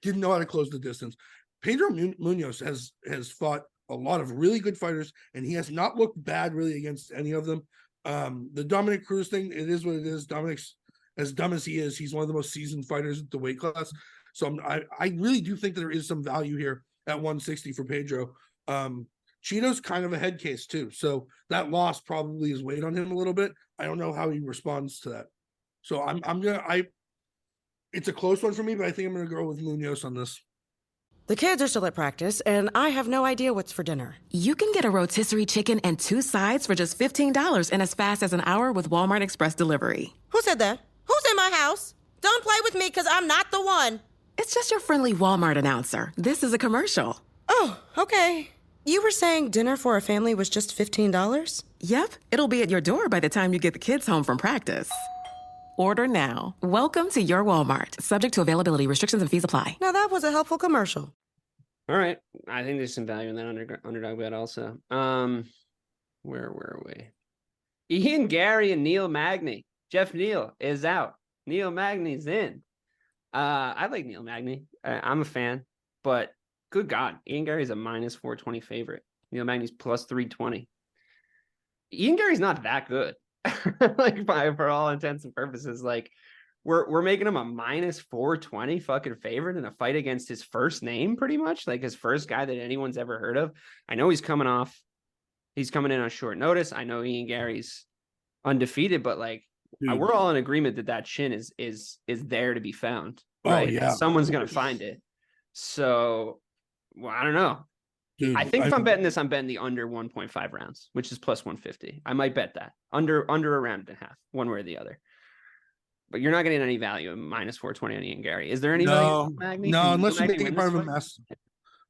Didn't know how to close the distance. Pedro Munoz has fought a lot of really good fighters, and he has not looked bad really against any of them. The Dominic Cruz thing, it is what it is. Dominic's, as dumb as he is, he's one of the most seasoned fighters at the weight class. So I really do think that there is some value here at 160 for Pedro. Cheeto's kind of a head case too. So that loss probably has weighed on him a little bit. I don't know how he responds to that. So it's a close one for me, but I think I'm gonna go with Munoz on this. The kids are still at practice, and I have no idea what's for dinner. You can get a rotisserie chicken and 2 sides for just $15 in as fast as an hour with Walmart Express Delivery. Who said that? Who's in my house? Don't play with me, because I'm not the one. It's just your friendly Walmart announcer. This is a commercial. Oh, okay. You were saying dinner for a family was just $15? Yep. It'll be at your door by the time you get the kids home from practice. Order now. Welcome to your Walmart. Subject to availability. Restrictions and fees apply. Now that was a helpful commercial. All right. I think there's some value in that underdog bet also. Where were we? Ian Gary and Neil Magny. Jeff Neal is out. Neil Magny's in. I like Neil Magny. I'm a fan, but good God, Ian Gary's a minus 420 favorite. Neil Magny's plus 320. Ian Gary's not that good. Like for all intents and purposes, like we're making him a minus 420 fucking favorite in a fight against his first name, pretty much like his first guy that anyone's ever heard of. I know he's coming in on short notice. I know Ian Gary's undefeated, but like we're all in agreement that chin is there to be found. Right? Oh, yeah. Someone's gonna find it. So well, I don't know. Dude, I think if I'm betting this, I'm betting the under 1.5 rounds, which is plus 150. I might bet that under a round and a half, one way or the other. But you're not getting any value in -420 on Ian Gary. Is there any value on Magny? No, unless you make Magny it part of a massive.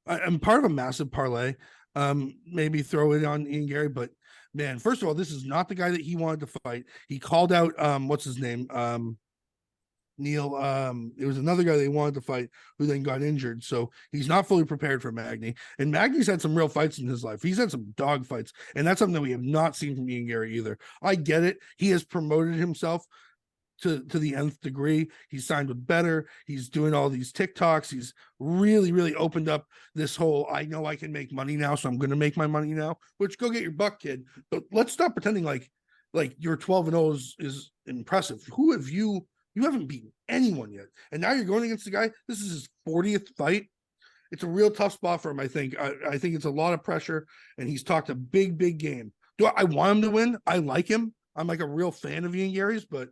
I'm part of a massive parlay. Maybe throw it on Ian Gary, but man, first of all, this is not the guy that he wanted to fight. He called out what's his name? Neil. It was another guy they wanted to fight who then got injured. So he's not fully prepared for Magny. And Magny's had some real fights in his life. He's had some dog fights, and that's something that we have not seen from Ian Gary either. I get it. He has promoted himself to the nth degree. He's signed with Better. He's doing all these TikToks. He's really opened up this whole, I know I can make money now, so I'm going to make my money now, which go get your buck, kid. But let's stop pretending like your 12-0 is impressive. Who have you haven't beaten anyone yet. And now you're going against the guy. This is his 40th fight. It's a real tough spot for him, I think. I think it's a lot of pressure, and he's talked a big game. Do I want him to win? I like him. I'm like a real fan of Ian Gary's, but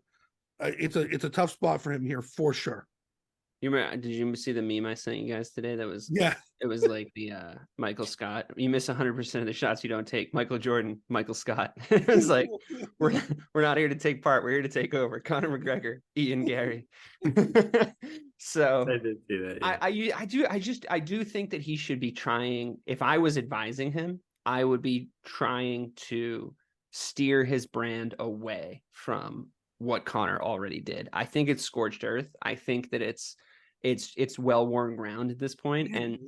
it's a tough spot for him here for sure. Did you see the meme I sent you guys today? That was It was like the Michael Scott. You miss 100% of the shots you don't take. Michael Jordan, Michael Scott. It was like we're not here to take part. We're here to take over. Conor McGregor, Ian Gary. So I did see that. I do think that he should be trying. If I was advising him, I would be trying to steer his brand away from what Conor already did. I think it's scorched earth. I think that it's well-worn ground at this point, and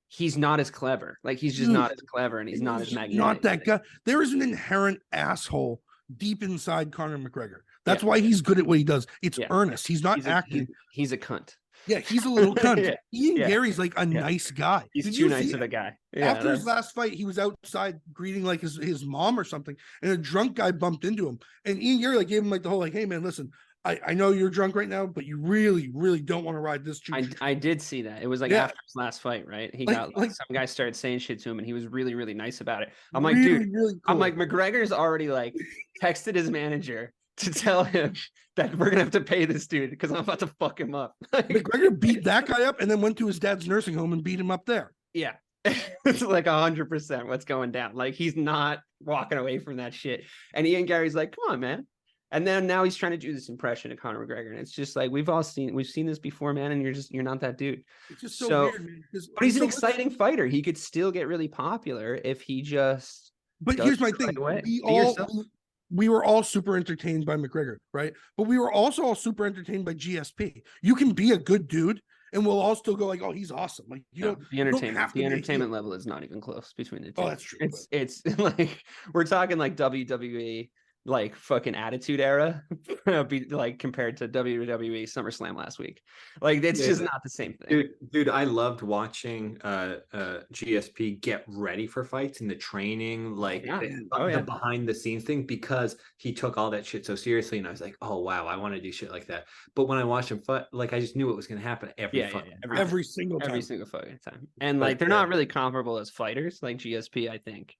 he's not as clever. Like, he's just not as clever, and he's not as magnetic. Not that guy. There is an inherent asshole deep inside Conor McGregor. That's why he's good at what he does. It's earnest. He's not acting. He's a cunt. Yeah, he's a little cunt. Ian Gary's like a nice guy. He's too nice of a guy. After his last fight, he was outside greeting like his mom or something, and a drunk guy bumped into him. And Ian Gary like gave him like the whole like, "Hey man, listen, I know you're drunk right now, but you really don't want to ride this." I did see that. It was like after his last fight, right? He got some guy started saying shit to him, and he was really nice about it. I'm like, dude, cool. I'm like, McGregor's already like texted his manager to tell him that we're gonna have to pay this dude because I'm about to fuck him up. McGregor beat that guy up and then went to his dad's nursing home and beat him up there. Yeah. It's like 100% what's going down. Like, he's not walking away from that shit. And Ian Gary's like, come on, man. And then now he's trying to do this impression of Conor McGregor. And it's just like, we've seen this before, man. And you're not that dude. It's just so weird, man. But he's an exciting fighter. He could still get really popular if he just. But here's my thing. We were all super entertained by McGregor, right? But we were also all super entertained by GSP. You can be a good dude, and we'll all still go like, "Oh, he's awesome!" Like, the entertainment level is not even close between the two. Oh, that's true. It's like we're talking like WWE, like fucking Attitude Era, like compared to WWE SummerSlam last week. Like, it's just not the same thing. Dude, I loved watching GSP get ready for fights and the training, like the behind the scenes thing, because he took all that shit so seriously, and I was like, oh wow, I want to do shit like that. But when I watched him fight, like, I just knew it was going to happen every single fucking time. And like, they're not really comparable as fighters. Like, GSP, I think,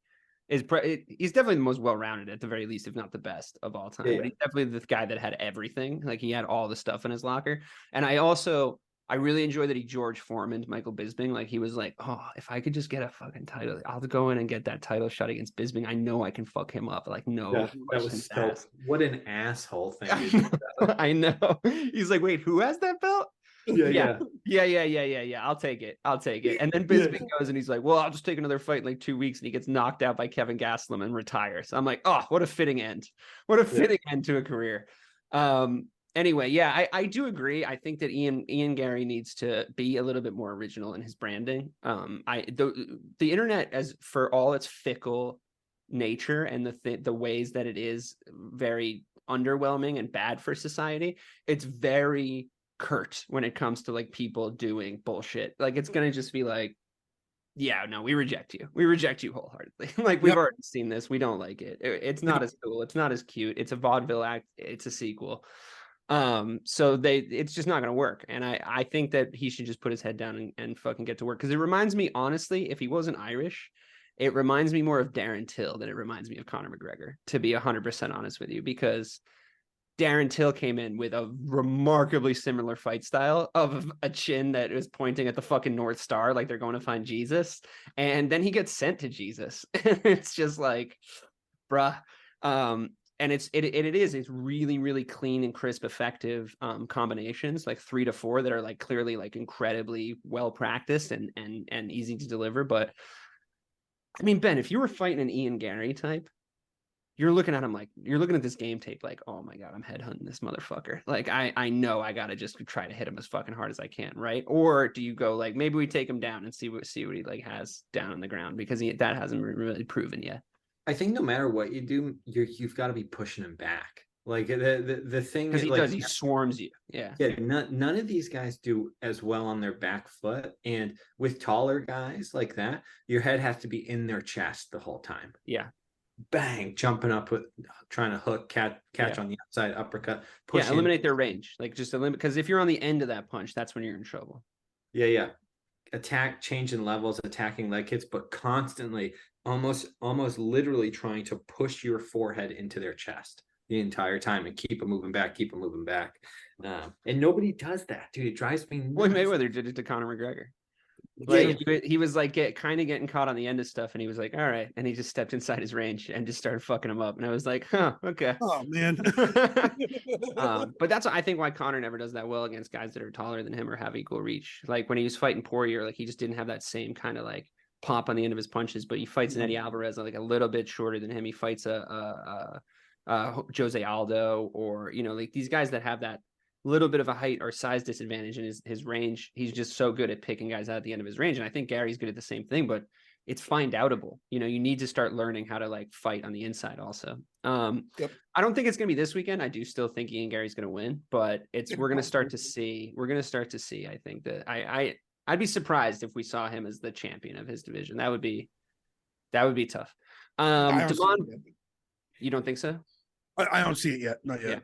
he's definitely the most well-rounded, at the very least, if not the best of all time. But he's definitely the guy that had everything. Like, he had all the stuff in his locker. And I really enjoy that he George Foreman'd Michael Bisping. Like, he was like, oh, if I could just get a fucking title, I'll go in and get that title shot against Bisping. I know I can fuck him up. Like, no. That was what an asshole thing. I know. He's like, wait, who has that belt? Yeah. I'll take it. And then Bisping goes and he's like, well, I'll just take another fight in like 2 weeks, and he gets knocked out by Kevin Gastelum and retires. I'm like, oh, what a fitting end. What a fitting end to a career. Anyway, I do agree. I think that Ian Gary needs to be a little bit more original in his branding. The internet, as for all its fickle nature and the ways that it is very underwhelming and bad for society, it's very curt when it comes to like people doing bullshit. Like, it's gonna just be like, yeah, no, we reject you wholeheartedly. Like, we've already seen this, we don't like it. It's not as cool, it's not as cute, it's a vaudeville act, it's a sequel. So it's just not gonna work. And I think that he should just put his head down and fucking get to work, because it reminds me, honestly, if he wasn't Irish, it reminds me more of Darren Till than it reminds me of Conor McGregor, to be 100% honest with you, because Darren Till came in with a remarkably similar fight style of a chin that is pointing at the fucking North Star, like they're going to find Jesus. And then he gets sent to Jesus. It's just like, bruh. And it's really, really clean and crisp, effective combinations, like 3 to 4 that are like clearly like incredibly well practiced and easy to deliver. But I mean, Ben, if you were fighting an Ian Gary type, you're looking at this game tape like, oh my God, I'm headhunting this motherfucker. Like, I know I got to just try to hit him as fucking hard as I can, right? Or do you go like, maybe we take him down and see what he like has down on the ground, because that hasn't been really proven yet. I think no matter what you do, you've got to be pushing him back. Like the thing, because he swarms you. Yeah. None of these guys do as well on their back foot, and with taller guys like that, your head has to be in their chest the whole time. Yeah. Bang, jumping up with trying to hook, catch on the outside, uppercut, push. Eliminate their range. Like just eliminate, because if you're on the end of that punch, that's when you're in trouble. Yeah. Attack, changing levels, attacking leg kicks, but constantly, almost literally trying to push your forehead into their chest the entire time and keep them moving back. And nobody does that, dude. It drives me nuts. Floyd Mayweather did it to Conor McGregor. Like he was like getting caught on the end of stuff, and he was like, all right, and he just stepped inside his range and just started fucking him up, and I was like, okay. Oh man. But that's I think why Conor never does that well against guys that are taller than him or have equal reach. Like when he was fighting Poirier, like he just didn't have that same kind of like pop on the end of his punches. But he fights an Eddie Alvarez like a little bit shorter than him. He fights a Jose Aldo, or like these guys that have that little bit of a height or size disadvantage in his range. He's just so good at picking guys out at the end of his range. And I think Gary's good at the same thing, but it's find outable. You need to start learning how to like fight on the inside also. Yep. I don't think it's going to be this weekend. I do still think Ian Gary's going to win, but we're going to start to see, I think that I'd be surprised if we saw him as the champion of his division. That would be tough. You don't think so? I don't see it yet. Not yet. Yeah.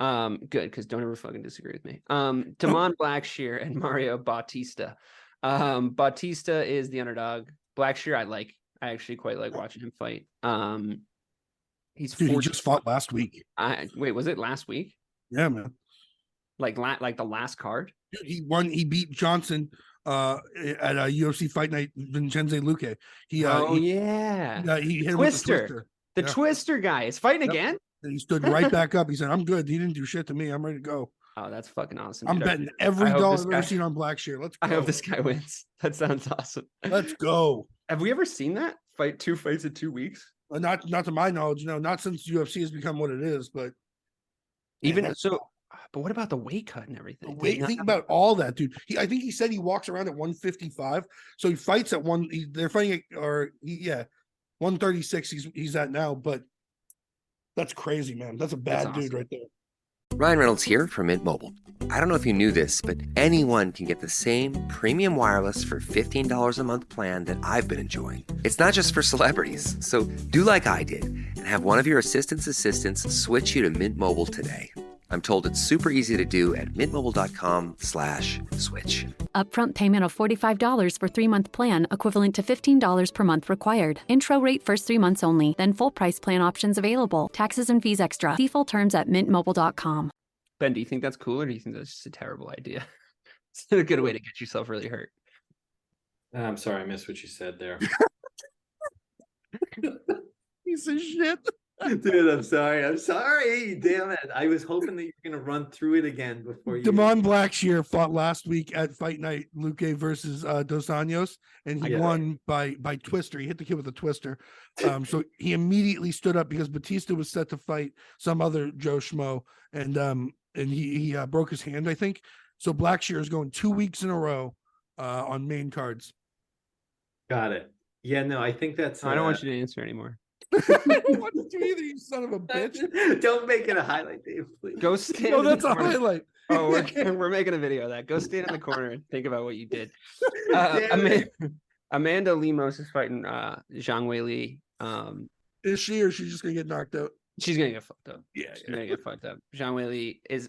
Good, because don't ever fucking disagree with me. Damon Blackshire and Mario Batista. Batista is the underdog. Blackshire, I actually quite like watching him fight. He just fought last week. Wait, was it last week? Yeah, man. Like the last card? Dude, he beat Johnson at a UFC fight night, Vincenzo Luque. He hit him with the Twister. The Twister guy is fighting again? And he stood right back up. He said, I'm good. He didn't do shit to me. I'm ready to go. Oh, that's fucking awesome. I'm betting every dollar I've ever seen on Blackshire. Let's go. I hope this guy wins. That sounds awesome. Let's go. Have we ever seen that? Fight 2 fights in 2 weeks? Not to my knowledge, not since UFC has become what it is, but but what about the weight cut and everything? Think about all that, dude. I think he said he walks around at 155. So he fights at 136 he's at now, but that's crazy, man. That's a bad dude right there. Ryan Reynolds here from Mint Mobile. I don't know if you knew this, but anyone can get the same premium wireless for $15 a month plan that I've been enjoying. It's not just for celebrities. So do like I did and have one of your assistants switch you to Mint Mobile today. I'm told it's super easy to do at mintmobile.com/switch. Upfront payment of $45 for 3-month plan, equivalent to $15 per month required. Intro rate first 3 months only, then full price plan options available. Taxes and fees extra. See full terms at mintmobile.com. Ben, do you think that's cool, or do you think that's just a terrible idea? It's a good way to get yourself really hurt. I'm sorry, I missed what you said there. Piece of shit. Dude, I'm sorry. Damn it. I was hoping that you were going to run through it again before you. Damon Blackshire fought last week at Fight Night Luque versus Dos Anjos, and he won by Twister. He hit the kid with a Twister. So he immediately stood up because Batista was set to fight some other Joe Schmo, and he broke his hand, I think. So Blackshire is going 2 weeks in a row on main cards. Got it. Yeah, no, I think that's. I don't want you to answer anymore. What did you either, you son of a bitch? Don't make it a highlight, Dave, please. Go stand. No, that's a highlight. Oh, we're making a video of that. Go stand in the corner and think about what you did. Amanda Lemos is fighting Zhang Weili. Is she, or she's just gonna get knocked out? She's gonna get fucked up. Yeah, she's gonna get fucked up. Zhang Weili is,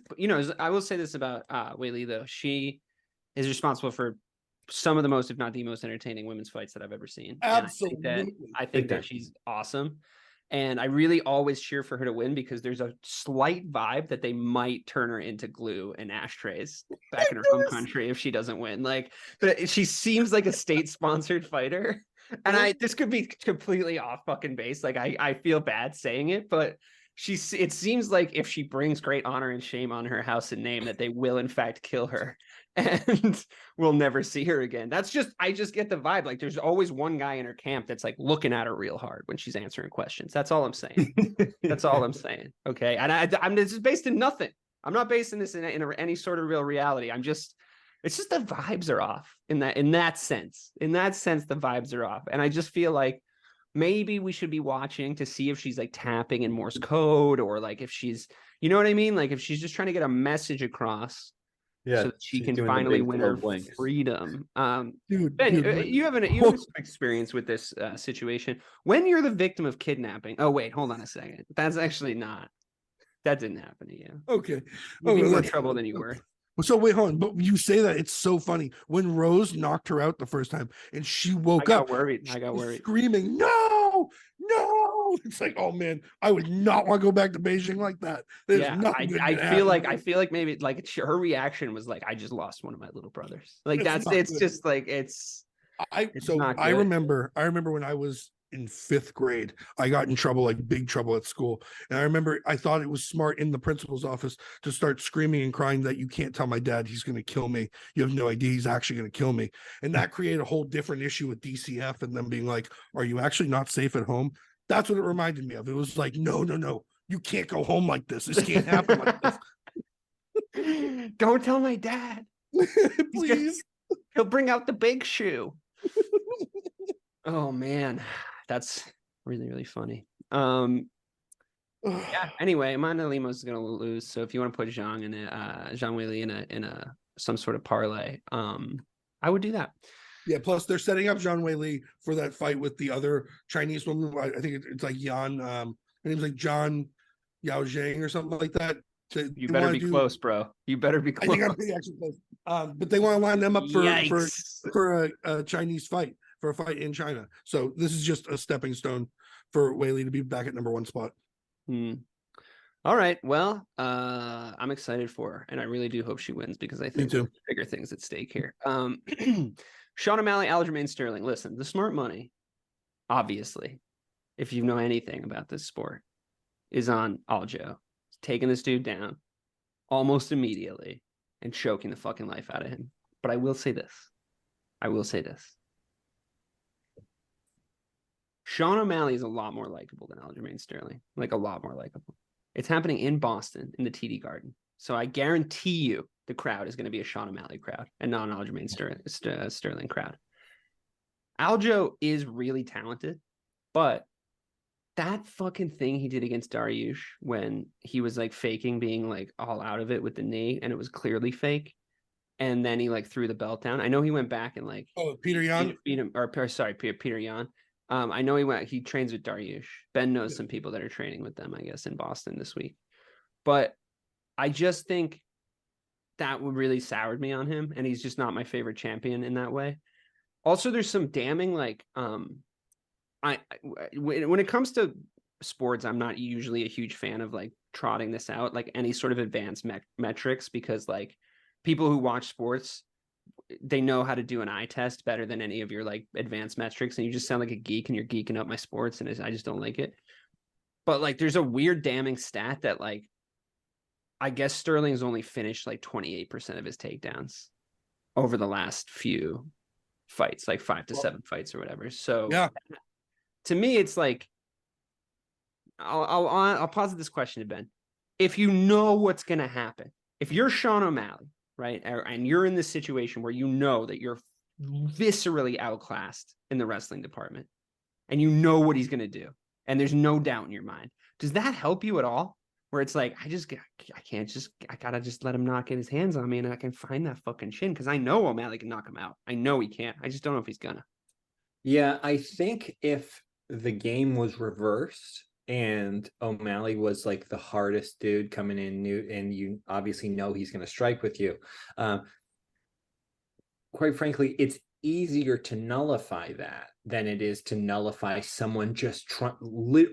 I will say this about Weili though. She is responsible for some of the most, if not the most entertaining women's fights that I've ever seen. Absolutely. I think that she's awesome. And I really always cheer for her to win because there's a slight vibe that they might turn her into glue and ashtrays back in her home country if she doesn't win. But she seems like a state-sponsored fighter. And this could be completely off fucking base. I feel bad saying it, but it seems like if she brings great honor and shame on her house and name, that they will in fact kill her and we'll never see her again. I just get the vibe. Like there's always one guy in her camp that's like looking at her real hard when she's answering questions. That's all I'm saying. That's all I'm saying. Okay. And this is based in nothing. I'm not basing this in any sort of real reality. It's just the vibes are off in that sense. In that sense, the vibes are off. And I just feel like maybe we should be watching to see if she's like tapping in Morse code, or like if she's, you know what I mean? Like if she's just trying to get a message across, so that she can finally win her freedom. Ben, you have some experience with this situation. When you're the victim of kidnapping. Oh wait, hold on a second. That's actually not. That didn't happen to you. Okay. You'd be more trouble than you were. So wait, hold on. But you say that it's so funny. When Rose knocked her out the first time and she woke up, I got worried, screaming, no. It's like, oh man, I would not want to go back to Beijing like that. I feel like maybe like her reaction was like, I just lost one of my little brothers. Like I remember when I was in 5th grade, I got in trouble, like big trouble at school. And I remember I thought it was smart in the principal's office to start screaming and crying that you can't tell my dad, he's going to kill me. You have no idea, he's actually going to kill me. And that created a whole different issue with DCF and them being like, are you actually not safe at home? That's what it reminded me of. It was like, no, you can't go home like this. This can't happen like this. Don't tell my dad. Please. He'll bring out the big shoe. Oh man. That's really, really funny. Yeah. Anyway, Amanda Lemos is gonna lose. So if you want to put Zhang Weili in a some sort of parlay, I would do that. Yeah. Plus, they're setting up Zhang Weili for that fight with the other Chinese woman. I think it's like Yan. Her name's like John Yao Zhang or something like that. You better be close, bro. You better be close. I think I'm pretty actually close. But they want to line them up for a Chinese fight. For a fight in China. So this is just a stepping stone for Weili to be back at #1 spot. All right. Well, I'm excited for her, and I really do hope she wins because I think there's bigger things at stake here. Sean O'Malley, Aljamain Sterling. Listen, the smart money, obviously, if you know anything about this sport, is on Aljo. Taking this dude down almost immediately and choking the fucking life out of him. But I will say this. Sean O'Malley is a lot more likable than Aljamain Sterling. Like a lot more likable. It's happening in Boston in the TD Garden. So I guarantee you the crowd is going to be a Sean O'Malley crowd and not an Aljamain Sterling crowd. Aljo is really talented, but that fucking thing he did against Dariush when he was like faking being like all out of it with the knee and it was clearly fake. And then he like threw the belt down. I know he went back and like Peter Yan beat him, or sorry, Peter Yan. I know he trains with Dariush. Ben knows some people that are training with them, I guess, in Boston this week. But I just think that would really soured me on him, and he's just not my favorite champion in that way. Also, there's some damning like when it comes to sports, I'm not usually a huge fan of like trotting this out, like any sort of advanced metrics, because like people who watch sports, they know how to do an eye test better than any of your like advanced metrics, and you just sound like a geek and you're geeking up my sports, and I just don't like it. But like there's a weird damning stat that like I guess Sterling's only finished like 28% of his takedowns over the last few fights, like 5 to 7 fights or whatever. So yeah, to me it's like I'll posit this question to Ben. If you know what's going to happen, if you're Sean O'Malley, right, and you're in this situation where you know that you're viscerally outclassed in the wrestling department and you know what he's going to do and there's no doubt in your mind, does that help you at all? Where it's like, I gotta just let him not get his hands on me and I can find that fucking chin because I know O'Malley can knock him out. I know he can't. I just don't know if he's gonna. Yeah, I think if the game was reversed and O'Malley was like the hardest dude coming in new, and you obviously know he's going to strike with you, quite frankly, it's easier to nullify that than it is to nullify someone just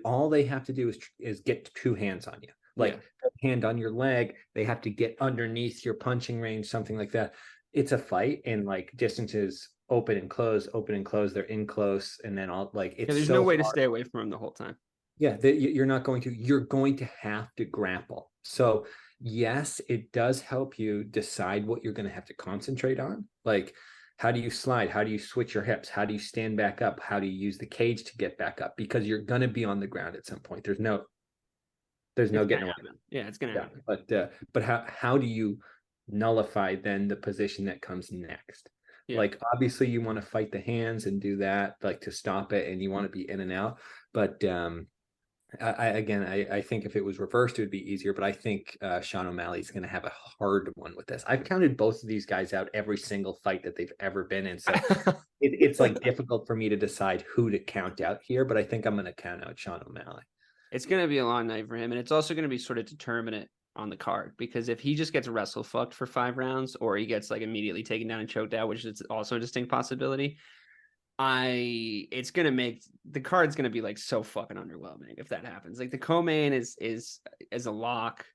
all they have to do is get 2 hands on you. Like a hand on your leg, they have to get underneath your punching range, something like that. It's a fight, and like distances open and close, they're in close, and then all like it's there's no way to stay away from him the whole time. Yeah, you're not going to. You're going to have to grapple. So yes, it does help you decide what you're going to have to concentrate on. Like, how do you slide? How do you switch your hips? How do you stand back up? How do you use the cage to get back up? Because you're going to be on the ground at some point. There's no getting away. Yeah, it's gonna happen. But how do you nullify then the position that comes next? Yeah. Like, obviously you want to fight the hands and do that, like, to stop it, and you want to be in and out. But I think if it was reversed, it would be easier. But I think Sean O'Malley's going to have a hard one with this. I've counted both of these guys out every single fight that they've ever been in, so it's like difficult for me to decide who to count out here. But I think I'm going to count out Sean O'Malley. It's going to be a long night for him, and it's also going to be sort of determinate on the card, because if he just gets wrestle fucked for 5 rounds, or he gets like immediately taken down and choked out, which is also a distinct possibility, it's gonna make the card's gonna be like so fucking underwhelming if that happens. Like, the co-main is a lock.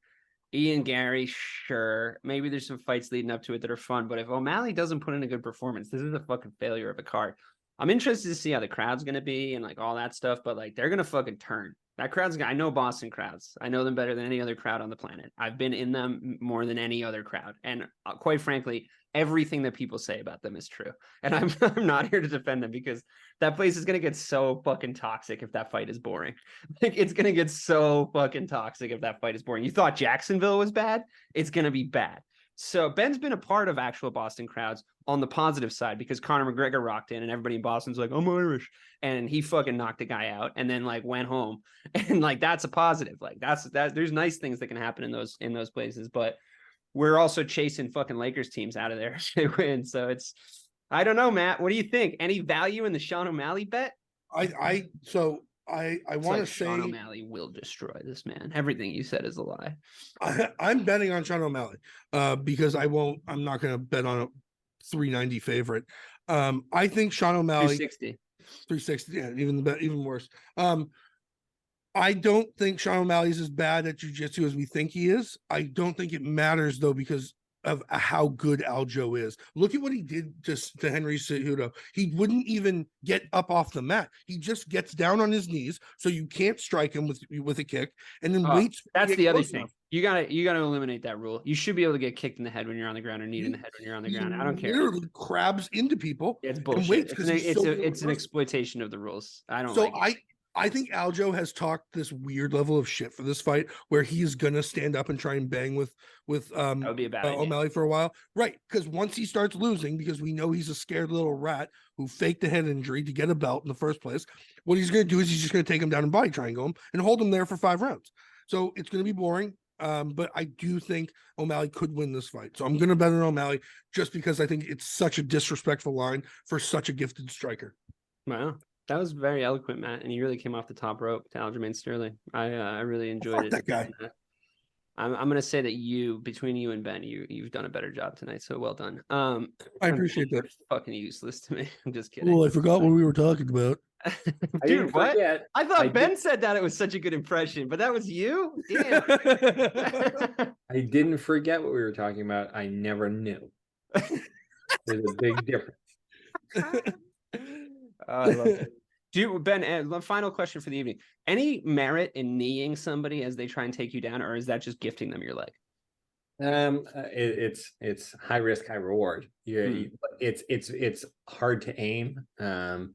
Ian Gary, sure, maybe there's some fights leading up to it that are fun, but if O'Malley doesn't put in a good performance, this is a fucking failure of a card. I'm interested to see how the crowd's gonna be and like all that stuff, but like, they're gonna fucking turn. That crowd's, I know Boston crowds. I know them better than any other crowd on the planet. I've been in them more than any other crowd. And quite frankly, everything that people say about them is true. And I'm not here to defend them, because that place is going to get so fucking toxic if that fight is boring. Like, it's going to get so fucking toxic if that fight is boring. You thought Jacksonville was bad? It's going to be bad. So Ben's been a part of actual Boston crowds on the positive side, because Conor McGregor rocked in and everybody in Boston's like, I'm Irish. And he fucking knocked the guy out and then like went home. And like, that's a positive. Like, there's nice things that can happen in those places, but we're also chasing fucking Lakers teams out of there if they win. So I don't know, Matt, what do you think? Any value in the Sean O'Malley bet? I want to say Sean O'Malley will destroy this man. Everything you said is a lie. I'm betting on Sean O'Malley because I'm not going to bet on a 390 favorite. I think Sean O'Malley 360. Yeah, even worse. I don't think Sean O'Malley's as bad at jiu-jitsu as we think he is. I don't think it matters though, because of how good Aljo is. Look at what he did just to Henry Cejudo. He wouldn't even get up off the mat. He just gets down on his knees, so you can't strike him with a kick, and then waits. That's the other thing. You gotta eliminate that rule. You should be able to get kicked in the head when you're on the ground, or kneed in the head when you're on the ground. I don't care. Literally crabs into people. It's bullshit. It's an exploitation of the rules. I don't. So I think Aljo has talked this weird level of shit for this fight, where he's gonna stand up and try and bang with that would be a bad idea. O'Malley for a while, right? Because once he starts losing, because we know he's a scared little rat who faked a head injury to get a belt in the first place, what he's gonna do is he's just gonna take him down and body triangle him and hold him there for 5 rounds. So it's gonna be boring. But I do think O'Malley could win this fight. So I'm gonna bet on O'Malley just because I think it's such a disrespectful line for such a gifted striker. Wow. That was very eloquent, Matt, and you really came off the top rope to Aljamain Sterling. I really enjoyed it. That guy. I'm going to say that between you and Ben, you've done a better job tonight. So well done. I appreciate that. Fucking useless to me. I'm just kidding. Well, I forgot what we were talking about. Dude, what? I thought Ben said that it was such a good impression, but that was you? Damn. I didn't forget what we were talking about. I never knew. There's a big difference. I love it. Ben, final question for the evening. Any merit in kneeing somebody as they try and take you down, or is that just gifting them your leg? It's high risk, high reward. It's hard to aim, and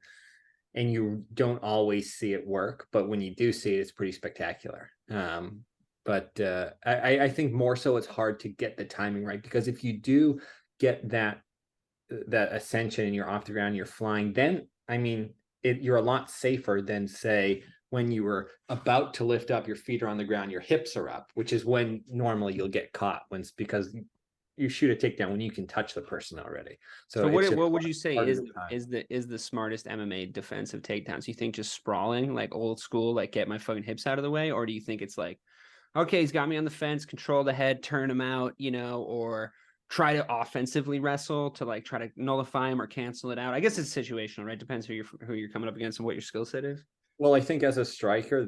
you don't always see it work, but when you do see it, it's pretty spectacular. But I think more so it's hard to get the timing right, because if you do get that ascension and you're off the ground, you're flying, then you're a lot safer than, say, when you were about to lift up, your feet are on the ground, your hips are up, which is when normally you'll get caught, because you shoot a takedown when you can touch the person already. So what would you say is the smartest MMA defensive takedowns? You think just sprawling, like old school, like get my fucking hips out of the way, or do you think it's like, okay, he's got me on the fence, control the head, turn him out, or try to offensively wrestle to like try to nullify him or cancel it out? I guess it's situational, right? Depends who you're coming up against and what your skill set is. Well, I think as a striker,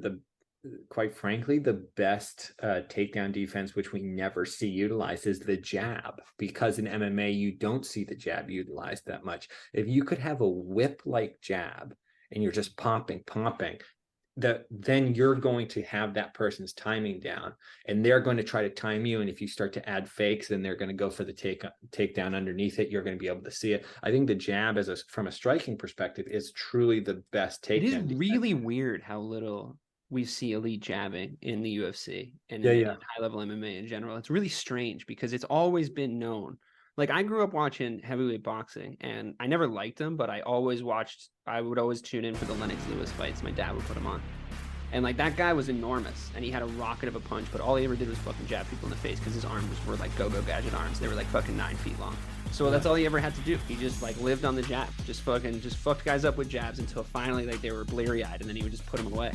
quite frankly, the best takedown defense, which we never see utilized, is the jab, because in MMA, you don't see the jab utilized that much. If you could have a whip-like jab and you're just pumping, then you're going to have that person's timing down, and they're going to try to time you. And if you start to add fakes, then they're going to go for the takedown underneath it. You're going to be able to see it. I think the jab, from a striking perspective, is truly the best takedown. It is really weird how little we see elite jabbing in the UFC and in high level MMA in general. It's really strange because it's always been known. Like, I grew up watching heavyweight boxing, and I never liked them, but I would always tune in for the Lennox Lewis fights. My dad would put them on. And like, that guy was enormous, and he had a rocket of a punch, but all he ever did was fucking jab people in the face because his arms were like go-go gadget arms. They were like fucking 9 feet long. So that's all he ever had to do. He just like lived on the jab, just fucked guys up with jabs until finally like they were bleary-eyed, and then he would just put them away.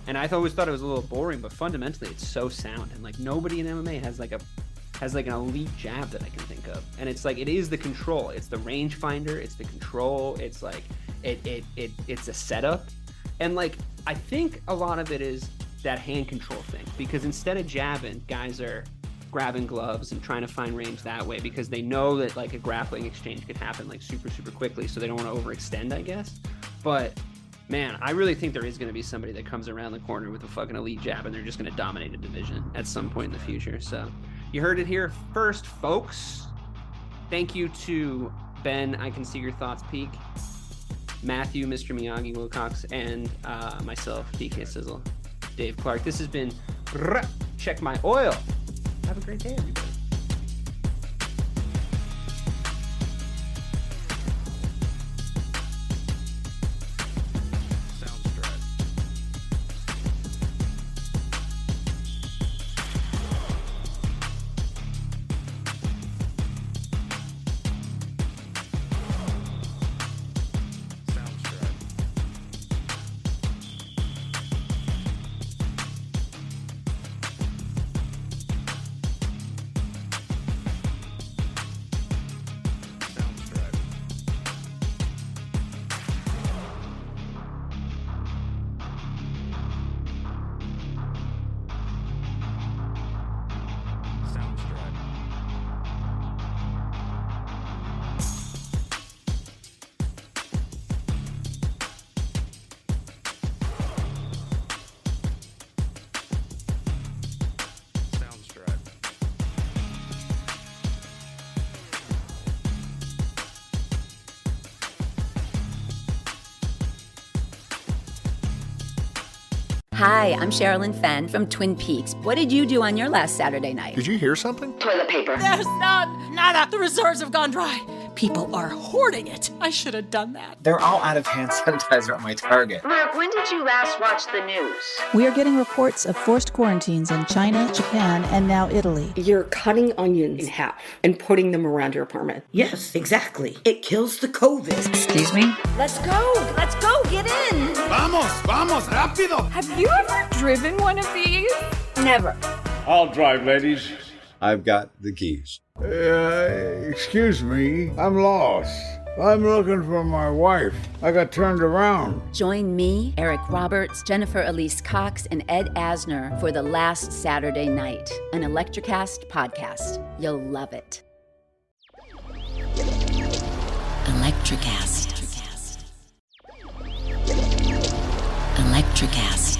And I always thought it was a little boring, but fundamentally it's so sound. And like, nobody in MMA has like an elite jab that I can think of. And it's like, it is the control. It's the rangefinder. It's the control. It's like, it's a setup. And like, I think a lot of it is that hand control thing, because instead of jabbing, guys are grabbing gloves and trying to find range that way because they know that like a grappling exchange could happen like super, super quickly. So they don't want to overextend, I guess. But man, I really think there is going to be somebody that comes around the corner with a fucking elite jab, and they're just going to dominate a division at some point in the future. So you heard it here first, folks. Thank you to Ben, I Can See Your Thoughts Peak, Matthew, Mr. Miyagi Wilcox, and myself, DK Sizzle, Dave Clark. This has been Check My Oil. Have a great day, everybody. Hi, I'm Sherilyn Fenn from Twin Peaks. What did you do on your last Saturday night? Did you hear something? Toilet paper. There's none. Nada. The reserves have gone dry. People are hoarding it. I should have done that. They're all out of hand sanitizer at my Target. Mark, when did you last watch the news? We are getting reports of forced quarantines in China, Japan, and now Italy. You're cutting onions in half and putting them around your apartment. Yes, exactly. It kills the COVID. Excuse me? Let's go. Let's go. Get in. Vamos, rápido. Have you ever driven one of these? Never. I'll drive, ladies. I've got the keys. Excuse me, I'm lost. I'm looking for my wife. I got turned around. Join me, Eric Roberts, Jennifer Elise Cox, and Ed Asner for The Last Saturday Night, an Electrocast podcast. You'll love it. Electrocast. Electrocast.